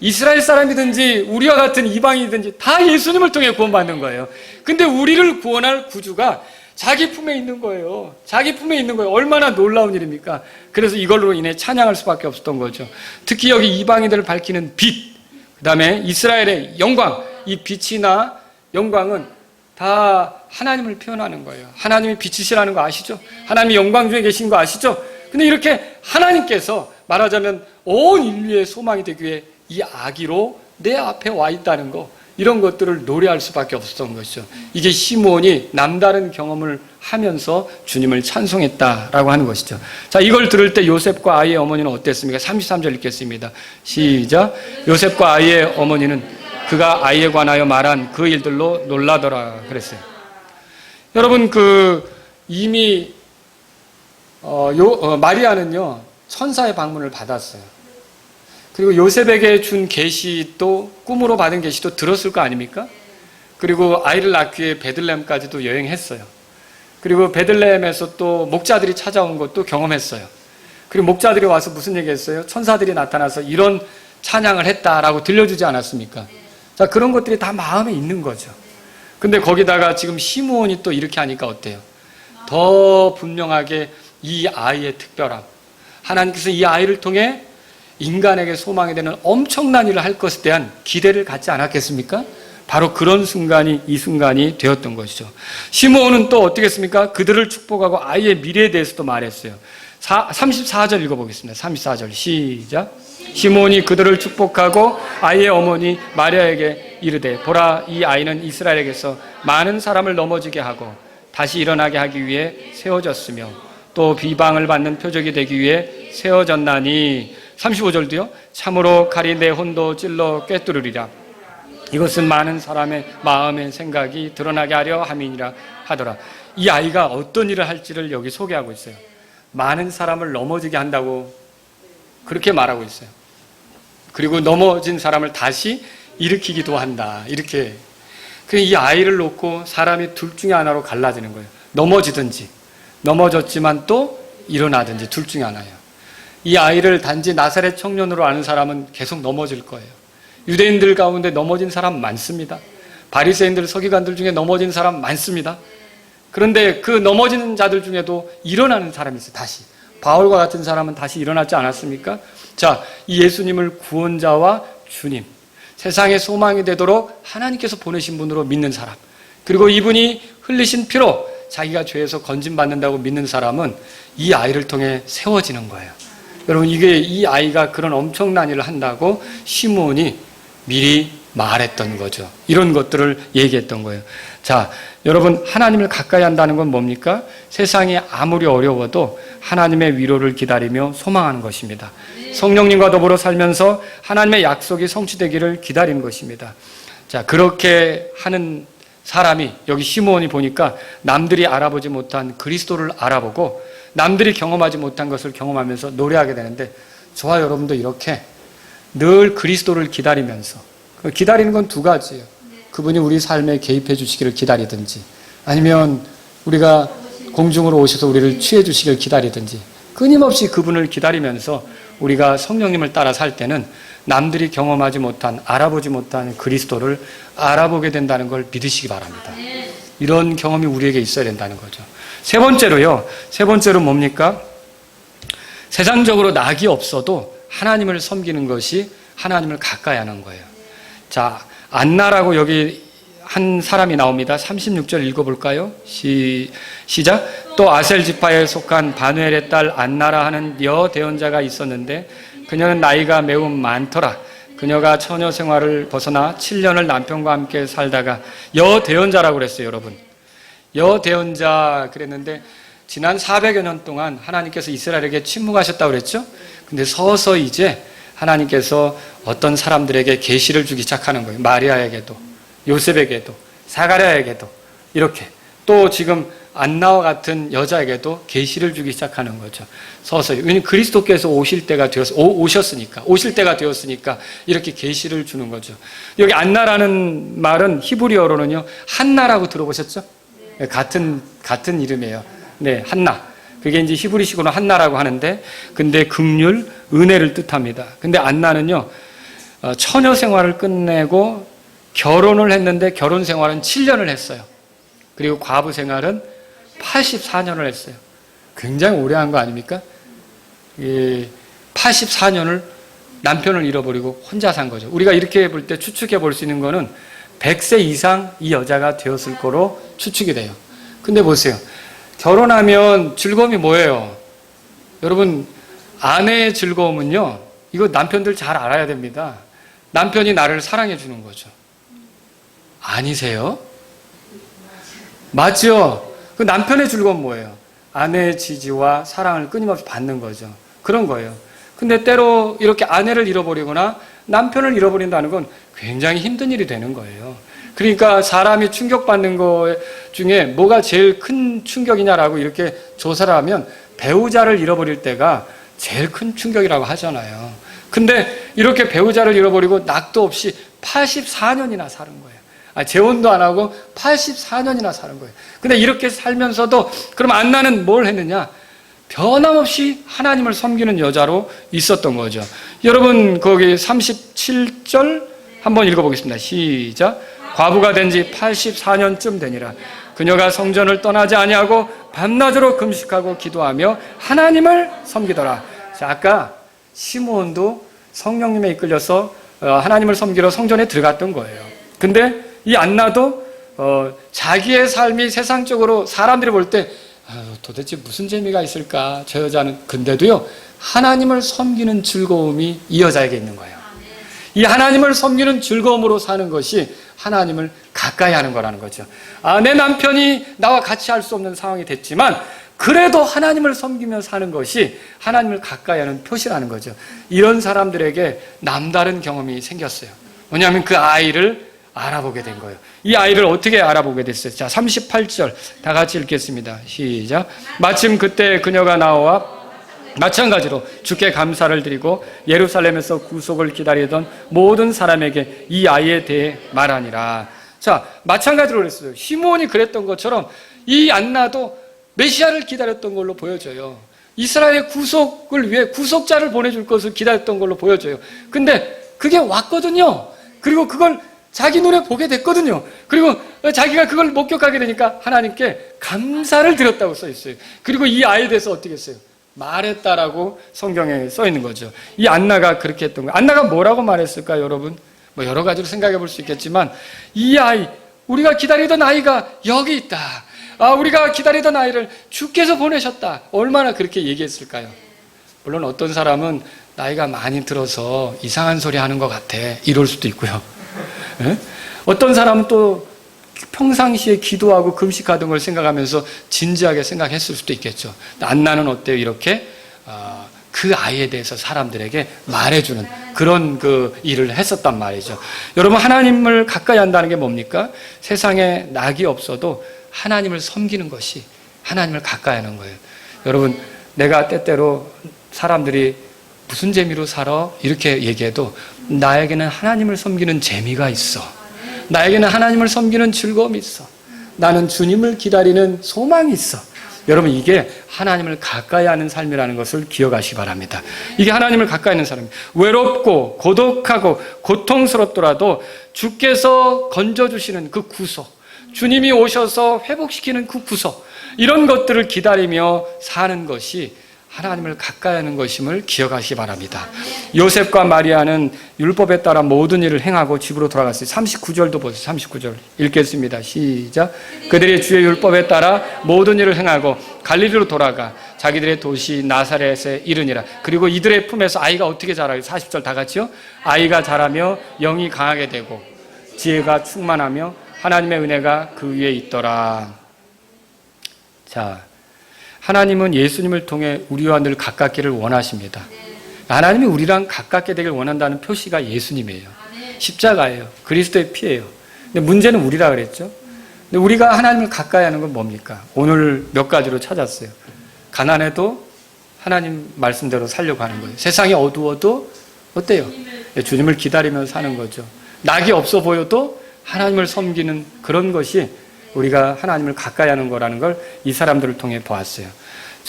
이스라엘 사람이든지 우리와 같은 이방인이든지 다 예수님을 통해 구원받는 거예요. 근데 우리를 구원할 구주가 자기 품에 있는 거예요. 자기 품에 있는 거예요. 얼마나 놀라운 일입니까? 그래서 이걸로 인해 찬양할 수밖에 없었던 거죠. 특히 여기 이방인들을 밝히는 빛, 그 다음에 이스라엘의 영광, 이 빛이나 영광은 다 하나님을 표현하는 거예요. 하나님이 빛이시라는 거 아시죠? 하나님이 영광 중에 계신 거 아시죠? 근데 이렇게 하나님께서 말하자면 온 인류의 소망이 되기 위해 이 아기로 내 앞에 와 있다는 거, 이런 것들을 노래할 수밖에 없었던 것이죠. 이게 시므온이 남다른 경험을 하면서 주님을 찬송했다라고 하는 것이죠. 자, 이걸 들을 때 요셉과 아이의 어머니는 어땠습니까? 33절 읽겠습니다. 시작. 요셉과 아이의 어머니는 그가 아이에 관하여 말한 그 일들로 놀라더라 그랬어요. 여러분, 이미 마리아는요 천사의 방문을 받았어요. 그리고 요셉에게 준 계시도, 꿈으로 받은 계시도 들었을 거 아닙니까? 그리고 아이를 낳기 위해 베들레헴까지도 여행했어요. 그리고 베들레헴에서 또 목자들이 찾아온 것도 경험했어요. 그리고 목자들이 와서 무슨 얘기했어요? 천사들이 나타나서 이런 찬양을 했다라고 들려주지 않았습니까? 자, 그런 것들이 다 마음에 있는 거죠. 근데 거기다가 지금 시므온이 또 이렇게 하니까 어때요? 더 분명하게 이 아이의 특별함, 하나님께서 이 아이를 통해 인간에게 소망이 되는 엄청난 일을 할 것에 대한 기대를 갖지 않았겠습니까? 바로 그런 순간이 이 순간이 되었던 것이죠. 시므온은 또 어떻게 했습니까? 그들을 축복하고 아이의 미래에 대해서도 말했어요. 34절 읽어보겠습니다. 34절 시작. 시므온이 그들을 축복하고 아이의 어머니 마리아에게 이르되 보라, 이 아이는 이스라엘에게서 많은 사람을 넘어지게 하고 다시 일어나게 하기 위해 세워졌으며 또 비방을 받는 표적이 되기 위해 세워졌나니. 35절도요. 참으로 칼이 내 혼도 찔러 꿰뚫으리라. 이것은 많은 사람의 마음의 생각이 드러나게 하려 함이니라 하더라. 이 아이가 어떤 일을 할지를 여기 소개하고 있어요. 많은 사람을 넘어지게 한다고 그렇게 말하고 있어요. 그리고 넘어진 사람을 다시 일으키기도 한다. 이렇게. 이 아이를 놓고 사람이 둘 중에 하나로 갈라지는 거예요. 넘어지든지, 넘어졌지만 또 일어나든지 둘 중에 하나예요. 이 아이를 단지 나사렛 청년으로 아는 사람은 계속 넘어질 거예요. 유대인들 가운데 넘어진 사람 많습니다. 바리새인들, 서기관들 중에 넘어진 사람 많습니다. 그런데 그 넘어지는 자들 중에도 일어나는 사람이 있어요. 다시. 바울과 같은 사람은 다시 일어났지 않았습니까? 자, 이 예수님을 구원자와 주님, 세상의 소망이 되도록 하나님께서 보내신 분으로 믿는 사람, 그리고 이분이 흘리신 피로 자기가 죄에서 건진받는다고 믿는 사람은 이 아이를 통해 세워지는 거예요. 여러분, 이 아이가 그런 엄청난 일을 한다고 시므온이 미리 말했던 거죠. 이런 것들을 얘기했던 거예요. 자, 여러분, 하나님을 가까이 한다는 건 뭡니까? 세상이 아무리 어려워도 하나님의 위로를 기다리며 소망하는 것입니다. 성령님과 더불어 살면서 하나님의 약속이 성취되기를 기다리는 것입니다. 자, 그렇게 하는 사람이 여기 시므온이 보니까 남들이 알아보지 못한 그리스도를 알아보고 남들이 경험하지 못한 것을 경험하면서 노래하게 되는데, 저와 여러분도 이렇게 늘 그리스도를 기다리면서, 기다리는 건 두 가지예요. 그분이 우리 삶에 개입해 주시기를 기다리든지, 아니면 우리가 공중으로 오셔서 우리를 취해 주시기를 기다리든지, 끊임없이 그분을 기다리면서 우리가 성령님을 따라 살 때는 남들이 경험하지 못한, 알아보지 못한 그리스도를 알아보게 된다는 걸 믿으시기 바랍니다. 이런 경험이 우리에게 있어야 된다는 거죠. 세 번째로 뭡니까? 세상적으로 낙이 없어도 하나님을 섬기는 것이 하나님을 가까이 하는 거예요. 자, 안나라고 여기 한 사람이 나옵니다. 36절 읽어볼까요? 시작. 또 아셀 지파에 속한 바누엘의 딸 안나라 하는 여대언자가 있었는데 그녀는 나이가 매우 많더라. 그녀가 처녀 생활을 벗어나 7년을 남편과 함께 살다가, 여대언자라고 그랬어요, 여러분. 여대언자 그랬는데 지난 400여 년 동안 하나님께서 이스라엘에게 침묵하셨다고 그랬죠? 근데 서서히 이제 하나님께서 어떤 사람들에게 계시를 주기 시작하는 거예요. 마리아에게도, 요셉에게도, 사가랴에게도, 이렇게. 또 지금 안나와 같은 여자에게도 계시를 주기 시작하는 거죠. 서서히. 왜냐하면 그리스도께서 오실 때가 되었으니까 이렇게 계시를 주는 거죠. 여기 안나라는 말은 히브리어로는요, 한나라고 들어보셨죠? 네. 같은 이름이에요. 네, 한나. 그게 이제 히브리식으로 한나라고 하는데, 근데 긍휼, 은혜를 뜻합니다. 근데 안나는요, 처녀 생활을 끝내고 결혼을 했는데 결혼 생활은 7년을 했어요. 그리고 과부 생활은 84년을 했어요. 굉장히 오래 한 거 아닙니까? 84년을 남편을 잃어버리고 혼자 산 거죠. 우리가 이렇게 볼 때 추측해 볼 수 있는 거는 100세 이상 이 여자가 되었을 거로 추측이 돼요. 근데 보세요. 결혼하면 즐거움이 뭐예요? 여러분, 아내의 즐거움은요, 이거 남편들 잘 알아야 됩니다. 남편이 나를 사랑해 주는 거죠. 아니세요? 맞죠? 그 남편의 즐거움은 뭐예요? 아내의 지지와 사랑을 끊임없이 받는 거죠. 그런 거예요. 근데 때로 이렇게 아내를 잃어버리거나 남편을 잃어버린다는 건 굉장히 힘든 일이 되는 거예요. 그러니까 사람이 충격받는 것 중에 뭐가 제일 큰 충격이냐라고 이렇게 조사를 하면 배우자를 잃어버릴 때가 제일 큰 충격이라고 하잖아요. 근데 이렇게 배우자를 잃어버리고 낙도 없이 84년이나 사는 거예요. 재혼도 안 하고 84년이나 사는 거예요. 근데 이렇게 살면서도 그럼 안나는 뭘 했느냐? 변함없이 하나님을 섬기는 여자로 있었던 거죠. 여러분 거기 37절 한번 읽어보겠습니다. 시작. 과부가 된 지 84년쯤 되니라. 그녀가 성전을 떠나지 아니하고 밤낮으로 금식하고 기도하며 하나님을 섬기더라. 자, 아까 시므온도 성령님에 이끌려서 하나님을 섬기러 성전에 들어갔던 거예요. 근데 이 안나도 자기의 삶이 세상적으로 사람들이 볼 때 도대체 무슨 재미가 있을까 저 여자는. 근데도요, 하나님을 섬기는 즐거움이 이 여자에게 있는 거예요. 이 하나님을 섬기는 즐거움으로 사는 것이 하나님을 가까이 하는 거라는 거죠. 내 남편이 나와 같이 할 수 없는 상황이 됐지만 그래도 하나님을 섬기며 사는 것이 하나님을 가까이 하는 표시라는 거죠. 이런 사람들에게 남다른 경험이 생겼어요. 왜냐하면 그 아이를 알아보게 된 거예요. 이 아이를 어떻게 알아보게 됐어요? 자, 38절 다 같이 읽겠습니다. 시작. 마침 그때 그녀가 나와 마찬가지로 주께 감사를 드리고 예루살렘에서 구속을 기다리던 모든 사람에게 이 아이에 대해 말하니라. 자, 마찬가지로 그랬어요. 시므온이 그랬던 것처럼 이 안나도 메시아를 기다렸던 걸로 보여져요. 이스라엘의 구속을 위해 구속자를 보내줄 것을 기다렸던 걸로 보여져요. 근데 그게 왔거든요. 그리고 그걸 자기 눈에 보게 됐거든요. 그리고 자기가 그걸 목격하게 되니까 하나님께 감사를 드렸다고 써 있어요. 그리고 이 아이에 대해서 어떻게 했어요? 말했다라고 성경에 써 있는 거죠. 이 안나가 그렇게 했던 거예요. 안나가 뭐라고 말했을까요, 여러분? 뭐 여러 가지로 생각해 볼 수 있겠지만 이 아이, 우리가 기다리던 아이가 여기 있다. 우리가 기다리던 아이를 주께서 보내셨다. 얼마나 그렇게 얘기했을까요? 물론 어떤 사람은 나이가 많이 들어서 이상한 소리 하는 것 같아. 이럴 수도 있고요. 네? 어떤 사람은 또 평상시에 기도하고 금식하던 걸 생각하면서 진지하게 생각했을 수도 있겠죠. 안나는 어때요? 이렇게 그 아이에 대해서 사람들에게 말해주는 그런 그 일을 했었단 말이죠. 여러분, 하나님을 가까이 한다는 게 뭡니까? 세상에 낙이 없어도 하나님을 섬기는 것이 하나님을 가까이 하는 거예요. 여러분, 내가 때때로 사람들이 무슨 재미로 살아? 이렇게 얘기해도 나에게는 하나님을 섬기는 재미가 있어. 나에게는 하나님을 섬기는 즐거움이 있어. 나는 주님을 기다리는 소망이 있어. 여러분, 이게 하나님을 가까이 하는 삶이라는 것을 기억하시기 바랍니다. 이게 하나님을 가까이 하는 삶입니다. 외롭고 고독하고 고통스럽더라도 주께서 건져주시는 그 구속, 주님이 오셔서 회복시키는 그 구속, 이런 것들을 기다리며 사는 것이 하나님을 가까이 하는 것임을 기억하시기 바랍니다. 요셉과 마리아는 율법에 따라 모든 일을 행하고 집으로 돌아갔어요. 39절도 보세요. 39절 읽겠습니다. 시작. 그들이 주의 율법에 따라 모든 일을 행하고 갈릴리로 돌아가 자기들의 도시 나사렛에 이르니라. 그리고 이들의 품에서 아이가 어떻게 자라요? 40절 다 같이요. 아이가 자라며 영이 강하게 되고 지혜가 충만하며 하나님의 은혜가 그 위에 있더라. 자, 하나님은 예수님을 통해 우리와 늘 가깝기를 원하십니다. 하나님이 우리랑 가깝게 되길 원한다는 표시가 예수님이에요. 십자가예요. 그리스도의 피예요. 근데 문제는 우리라 그랬죠. 근데 우리가 하나님을 가까이 하는 건 뭡니까? 오늘 몇 가지로 찾았어요. 가난해도 하나님 말씀대로 살려고 하는 거예요. 세상이 어두워도 어때요? 주님을 기다리면서 사는 거죠. 낙이 없어 보여도 하나님을 섬기는 그런 것이 우리가 하나님을 가까이 하는 거라는 걸 이 사람들을 통해 보았어요.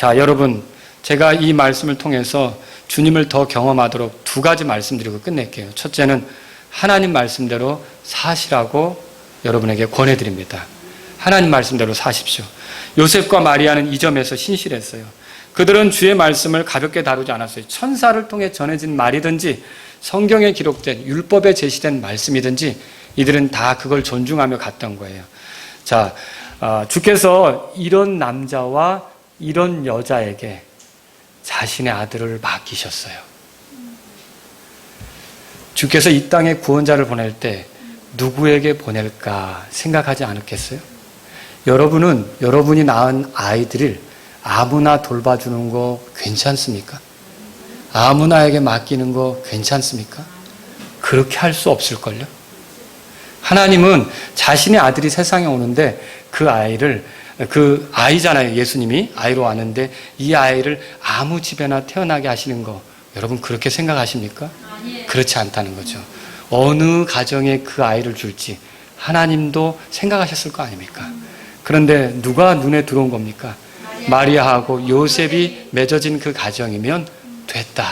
자, 여러분, 제가 이 말씀을 통해서 주님을 더 경험하도록 두 가지 말씀드리고 끝낼게요. 첫째는 하나님 말씀대로 사시라고 여러분에게 권해드립니다. 하나님 말씀대로 사십시오. 요셉과 마리아는 이 점에서 신실했어요. 그들은 주의 말씀을 가볍게 다루지 않았어요. 천사를 통해 전해진 말이든지 성경에 기록된 율법에 제시된 말씀이든지 이들은 다 그걸 존중하며 갔던 거예요. 자, 주께서 이런 남자와 이런 여자에게 자신의 아들을 맡기셨어요. 주께서 이 땅에 구원자를 보낼 때 누구에게 보낼까 생각하지 않았겠어요? 여러분은 여러분이 낳은 아이들을 아무나 돌봐주는 거 괜찮습니까? 아무나에게 맡기는 거 괜찮습니까? 그렇게 할 수 없을걸요? 하나님은 자신의 아들이 세상에 오는데 그 아이잖아요. 예수님이 아이로 왔는데 이 아이를 아무 집에나 태어나게 하시는 거 여러분 그렇게 생각하십니까? 그렇지 않다는 거죠. 어느 가정에 그 아이를 줄지 하나님도 생각하셨을 거 아닙니까? 그런데 누가 눈에 들어온 겁니까? 마리아하고 요셉이 맺어진 그 가정이면 됐다.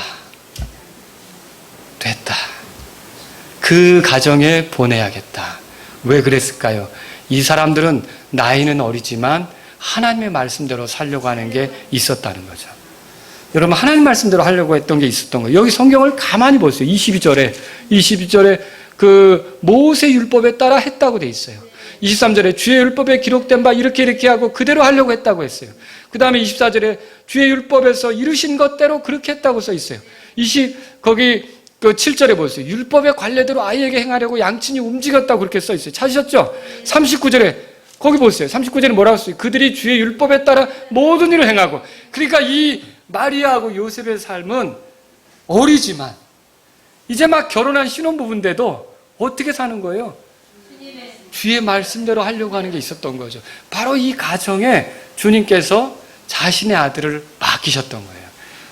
그 가정에 보내야겠다. 왜 그랬을까요? 이 사람들은 나이는 어리지만 하나님의 말씀대로 살려고 하는 게 있었다는 거죠. 여러분, 하나님 말씀대로 하려고 했던 게 있었던 거예요. 여기 성경을 가만히 보세요. 22절에 그 모세 율법에 따라 했다고 돼 있어요. 23절에 주의 율법에 기록된 바 이렇게 하고 그대로 하려고 했다고 했어요. 그 다음에 24절에 주의 율법에서 이루신 것대로 그렇게 했다고 써 있어요. 거기 그 7절에 보세요. 율법의 관례대로 아이에게 행하려고 양친이 움직였다고 그렇게 써 있어요. 찾으셨죠? 39절에 거기 보세요. 39절에 뭐라고 써요? 그들이 주의 율법에 따라 모든 일을 행하고. 그러니까 이 마리아하고 요셉의 삶은 어리지만 이제 막 결혼한 신혼부부인데도 어떻게 사는 거예요? 주의 말씀대로 하려고 하는 게 있었던 거죠. 바로 이 가정에 주님께서 자신의 아들을 맡기셨던 거예요.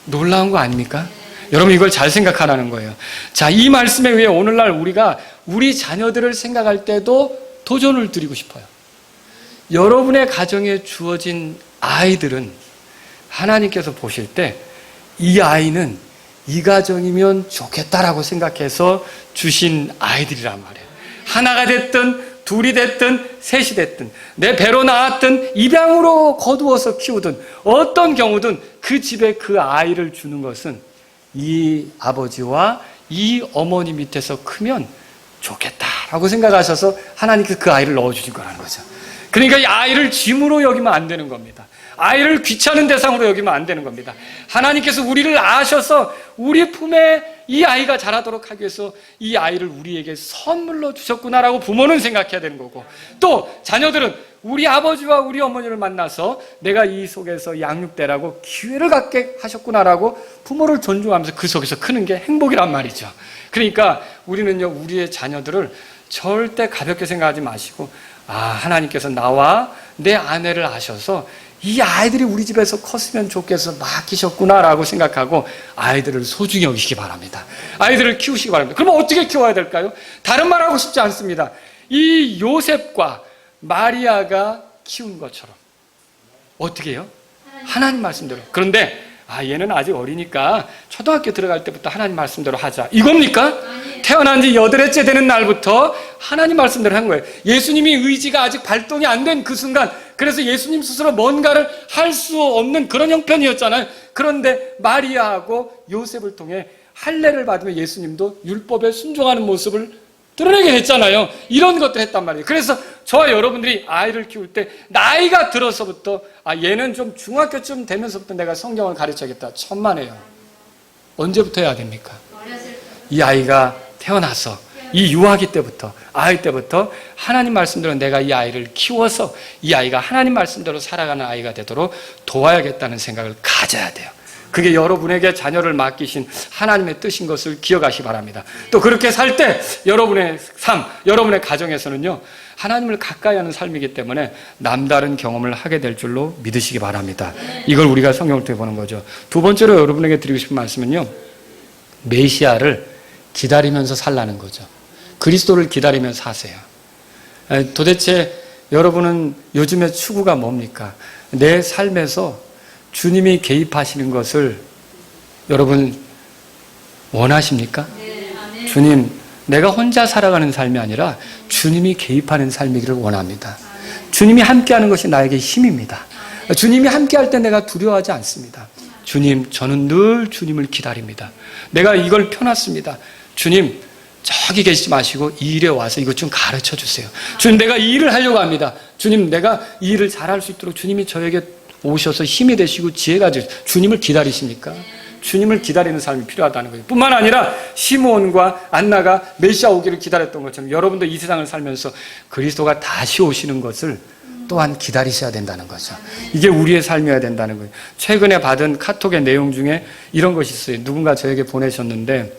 놀라운 거 아닙니까? 여러분 이걸 잘 생각하라는 거예요. 자, 이 말씀에 의해 오늘날 우리가 우리 자녀들을 생각할 때도 도전을 드리고 싶어요. 여러분의 가정에 주어진 아이들은 하나님께서 보실 때 이 아이는 이 가정이면 좋겠다라고 생각해서 주신 아이들이란 말이에요. 하나가 됐든 둘이 됐든 셋이 됐든 내 배로 나왔든 입양으로 거두어서 키우든 어떤 경우든 그 집에 그 아이를 주는 것은 이 아버지와 이 어머니 밑에서 크면 좋겠다라고 생각하셔서 하나님께서 그 아이를 넣어주신 거라는 거죠. 그러니까 이 아이를 짐으로 여기면 안 되는 겁니다. 아이를 귀찮은 대상으로 여기면 안 되는 겁니다. 하나님께서 우리를 아셔서 우리 품에 이 아이가 자라도록 하기 위해서 이 아이를 우리에게 선물로 주셨구나라고 부모는 생각해야 되는 거고, 또 자녀들은 우리 아버지와 우리 어머니를 만나서 내가 이 속에서 양육되라고 기회를 갖게 하셨구나라고 부모를 존중하면서 그 속에서 크는 게 행복이란 말이죠. 그러니까 우리는요, 우리의 자녀들을 절대 가볍게 생각하지 마시고, 하나님께서 나와 내 아내를 아셔서 이 아이들이 우리 집에서 컸으면 좋겠어 맡기셨구나라고 생각하고 아이들을 소중히 여기시기 바랍니다. 아이들을 키우시기 바랍니다. 그러면 어떻게 키워야 될까요? 다른 말 하고 싶지 않습니다. 이 요셉과 마리아가 키운 것처럼 어떻게 해요? 하나님 말씀대로. 그런데 얘는 아직 어리니까 초등학교 들어갈 때부터 하나님 말씀대로 하자, 이겁니까? 태어난 지 8회째 되는 날부터 하나님 말씀대로 한 거예요. 예수님이 의지가 아직 발동이 안 된 그 순간, 그래서 예수님 스스로 뭔가를 할 수 없는 그런 형편이었잖아요. 그런데 마리아하고 요셉을 통해 할례를 받으며 예수님도 율법에 순종하는 모습을 드러내게 됐잖아요. 이런 것도 했단 말이에요. 그래서 저와 여러분들이 아이를 키울 때 나이가 들어서부터 얘는 좀 중학교쯤 되면서부터 내가 성경을 가르쳐야겠다, 천만에요. 언제부터 해야 됩니까? 이 아이가 태어나서 이 유아기 때부터, 아이 때부터 하나님 말씀대로 내가 이 아이를 키워서 이 아이가 하나님 말씀대로 살아가는 아이가 되도록 도와야겠다는 생각을 가져야 돼요. 그게 여러분에게 자녀를 맡기신 하나님의 뜻인 것을 기억하시기 바랍니다. 또 그렇게 살 때 여러분의 삶, 여러분의 가정에서는요, 하나님을 가까이 하는 삶이기 때문에 남다른 경험을 하게 될 줄로 믿으시기 바랍니다. 이걸 우리가 성경을 통해 보는 거죠. 두 번째로 여러분에게 드리고 싶은 말씀은요, 메시아를 기다리면서 살라는 거죠. 그리스도를 기다리면서 사세요. 도대체 여러분은 요즘의 추구가 뭡니까? 내 삶에서 주님이 개입하시는 것을 여러분 원하십니까? 주님, 내가 혼자 살아가는 삶이 아니라 주님이 개입하는 삶이기를 원합니다. 주님이 함께하는 것이 나에게 힘입니다. 주님이 함께할 때 내가 두려워하지 않습니다. 주님, 저는 늘 주님을 기다립니다. 내가 이걸 펴놨습니다. 주님, 저기 계시지 마시고 이 일에 와서 이것 좀 가르쳐 주세요. 주님, 내가 이 일을 하려고 합니다. 주님, 내가 이 일을 잘할 수 있도록 주님이 저에게 오셔서 힘이 되시고 지혜가 되시고. 주님을 기다리십니까? 주님을 기다리는 삶이 필요하다는 거예요. 뿐만 아니라 시므온과 안나가 메시아 오기를 기다렸던 것처럼 여러분도 이 세상을 살면서 그리스도가 다시 오시는 것을 또한 기다리셔야 된다는 거죠. 이게 우리의 삶이어야 된다는 거예요. 최근에 받은 카톡의 내용 중에 이런 것이 있어요. 누군가 저에게 보내셨는데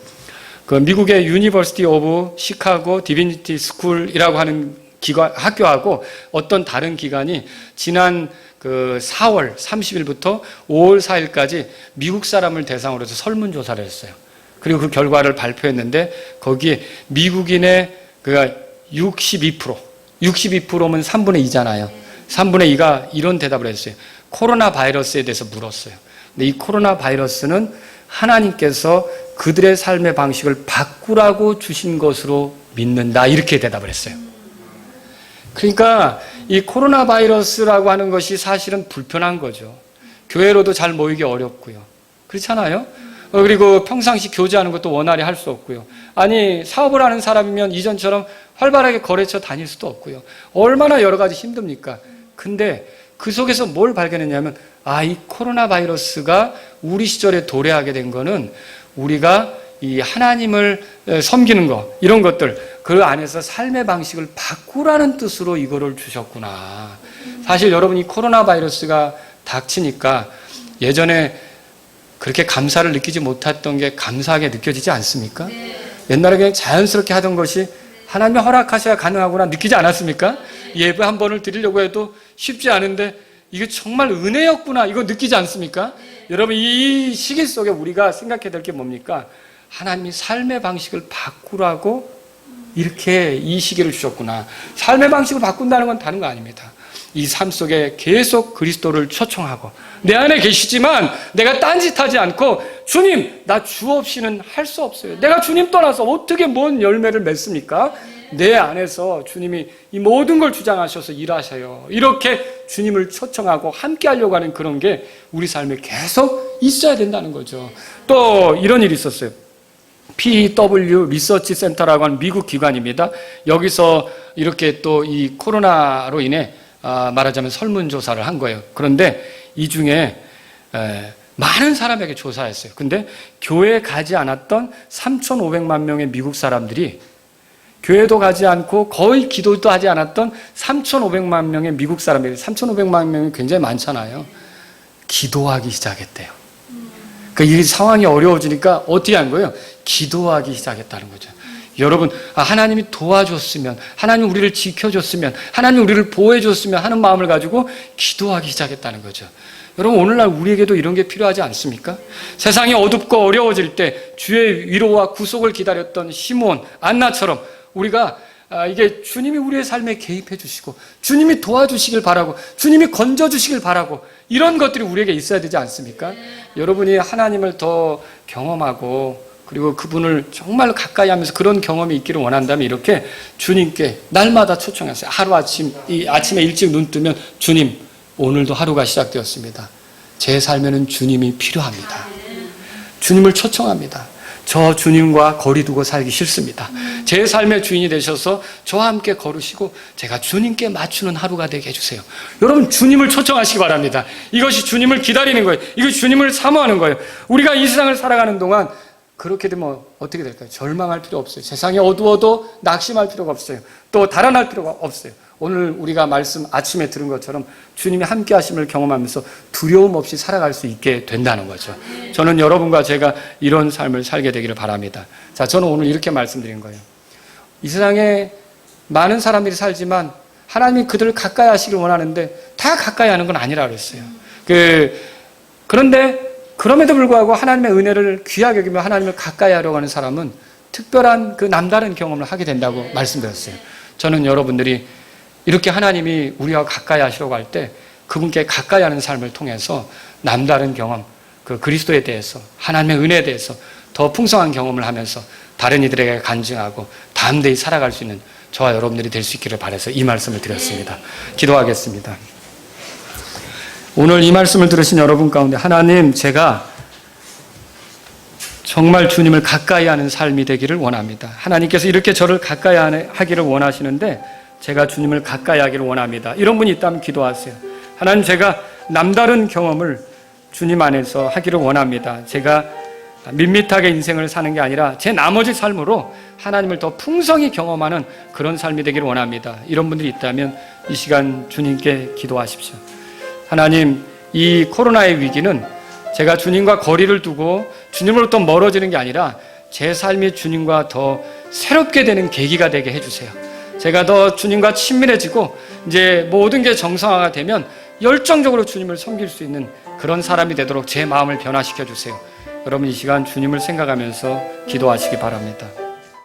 그 미국의 유니버시티 오브 시카고 디비니티 스쿨이라고 하는 학교하고 어떤 다른 기관이 지난 그 4월 30일부터 5월 4일까지 미국 사람을 대상으로 해서 설문조사를 했어요. 그리고 그 결과를 발표했는데 거기에 미국인의 그가 62%면 3분의 2잖아요. 3분의 2가 이런 대답을 했어요. 코로나 바이러스에 대해서 물었어요. 근데 이 코로나 바이러스는 하나님께서 그들의 삶의 방식을 바꾸라고 주신 것으로 믿는다. 이렇게 대답을 했어요. 그러니까 이 코로나 바이러스라고 하는 것이 사실은 불편한 거죠. 교회로도 잘 모이기 어렵고요. 그렇잖아요? 그리고 평상시 교제하는 것도 원활히 할 수 없고요. 아니, 사업을 하는 사람이면 이전처럼 활발하게 거래처 다닐 수도 없고요. 얼마나 여러 가지 힘듭니까? 근데 그 속에서 뭘 발견했냐면, 이 코로나 바이러스가 우리 시절에 도래하게 된 거는 우리가 이 하나님을 섬기는 것, 이런 것들, 그 안에서 삶의 방식을 바꾸라는 뜻으로 이거를 주셨구나. 사실 여러분, 이 코로나 바이러스가 닥치니까 예전에 그렇게 감사를 느끼지 못했던 게 감사하게 느껴지지 않습니까? 네. 옛날에 그냥 자연스럽게 하던 것이 하나님이 허락하셔야 가능하구나 느끼지 않았습니까? 예배 한 번을 드리려고 해도 쉽지 않은데 이게 정말 은혜였구나 이거 느끼지 않습니까? 네. 여러분, 이 시기 속에 우리가 생각해야 될 게 뭡니까? 하나님이 삶의 방식을 바꾸라고 이렇게 이 시기를 주셨구나. 삶의 방식을 바꾼다는 건 다른 거 아닙니다. 이 삶 속에 계속 그리스도를 초청하고 내 안에 계시지만 내가 딴짓하지 않고 주님, 나 주 없이는 할 수 없어요. 내가 주님 떠나서 어떻게 뭔 열매를 맺습니까? 내 안에서 주님이 이 모든 걸 주장하셔서 일하셔요. 이렇게 주님을 초청하고 함께 하려고 하는 그런 게 우리 삶에 계속 있어야 된다는 거죠. 또 이런 일이 있었어요. PW 리서치 센터라고 하는 미국 기관입니다. 여기서 이렇게 또 이 코로나로 인해 말하자면 설문조사를 한 거예요. 그런데 이 중에 많은 사람에게 조사했어요. 근데 교회에 가지 않았던 3,500만 명의 미국 사람들이 교회도 가지 않고 거의 기도도 하지 않았던 3,500만 명의 미국 사람들이 3,500만 명이 굉장히 많잖아요. 기도하기 시작했대요. 그러니까 이 상황이 어려워지니까 어떻게 한 거예요? 기도하기 시작했다는 거죠. 여러분, 하나님이 도와줬으면, 하나님 우리를 지켜줬으면, 하나님 우리를 보호해줬으면 하는 마음을 가지고 기도하기 시작했다는 거죠. 여러분, 오늘날 우리에게도 이런 게 필요하지 않습니까? 세상이 어둡고 어려워질 때 주의 위로와 구속을 기다렸던 시므온, 안나처럼 우리가 이게 주님이 우리의 삶에 개입해 주시고 주님이 도와주시길 바라고 주님이 건져주시길 바라고 이런 것들이 우리에게 있어야 되지 않습니까? 여러분이 하나님을 더 경험하고 그리고 그분을 정말 가까이 하면서 그런 경험이 있기를 원한다면 이렇게 주님께 날마다 초청하세요. 하루아침, 이 아침에 일찍 눈 뜨면 주님, 오늘도 하루가 시작되었습니다. 제 삶에는 주님이 필요합니다. 주님을 초청합니다. 저 주님과 거리 두고 살기 싫습니다. 제 삶의 주인이 되셔서 저와 함께 걸으시고 제가 주님께 맞추는 하루가 되게 해주세요. 여러분, 주님을 초청하시기 바랍니다. 이것이 주님을 기다리는 거예요. 이것이 주님을 사모하는 거예요. 우리가 이 세상을 살아가는 동안 그렇게 되면 어떻게 될까요? 절망할 필요 없어요. 세상이 어두워도 낙심할 필요가 없어요. 또 달아날 필요가 없어요. 오늘 우리가 말씀 아침에 들은 것처럼 주님이 함께 하심을 경험하면서 두려움 없이 살아갈 수 있게 된다는 거죠. 저는 여러분과 제가 이런 삶을 살게 되기를 바랍니다. 자, 저는 오늘 이렇게 말씀드린 거예요. 이 세상에 많은 사람들이 살지만 하나님이 그들을 가까이 하시길 원하는데 다 가까이 하는 건 아니라 그랬어요. 그런데 그럼에도 불구하고 하나님의 은혜를 귀하게 여기며 하나님을 가까이 하려고 하는 사람은 특별한 그 남다른 경험을 하게 된다고 말씀드렸어요. 저는 여러분들이 이렇게 하나님이 우리와 가까이 하시려고 할 때 그분께 가까이 하는 삶을 통해서 남다른 경험, 그 그리스도에 대해서, 하나님의 은혜에 대해서 더 풍성한 경험을 하면서 다른 이들에게 간증하고 담대히 살아갈 수 있는 저와 여러분들이 될 수 있기를 바라서 이 말씀을 드렸습니다. 기도하겠습니다. 오늘 이 말씀을 들으신 여러분 가운데 하나님, 제가 정말 주님을 가까이 하는 삶이 되기를 원합니다. 하나님께서 이렇게 저를 가까이 하기를 원하시는데 제가 주님을 가까이 하기를 원합니다. 이런 분이 있다면 기도하세요. 하나님, 제가 남다른 경험을 주님 안에서 하기를 원합니다. 제가 밋밋하게 인생을 사는 게 아니라 제 나머지 삶으로 하나님을 더 풍성히 경험하는 그런 삶이 되기를 원합니다. 이런 분들이 있다면 이 시간 주님께 기도하십시오. 하나님, 이 코로나의 위기는 제가 주님과 거리를 두고 주님으로부터 멀어지는 게 아니라 제 삶이 주님과 더 새롭게 되는 계기가 되게 해주세요. 제가 더 주님과 친밀해지고 이제 모든 게 정상화가 되면 열정적으로 주님을 섬길 수 있는 그런 사람이 되도록 제 마음을 변화시켜 주세요. 여러분, 이 시간 주님을 생각하면서 기도하시기 바랍니다.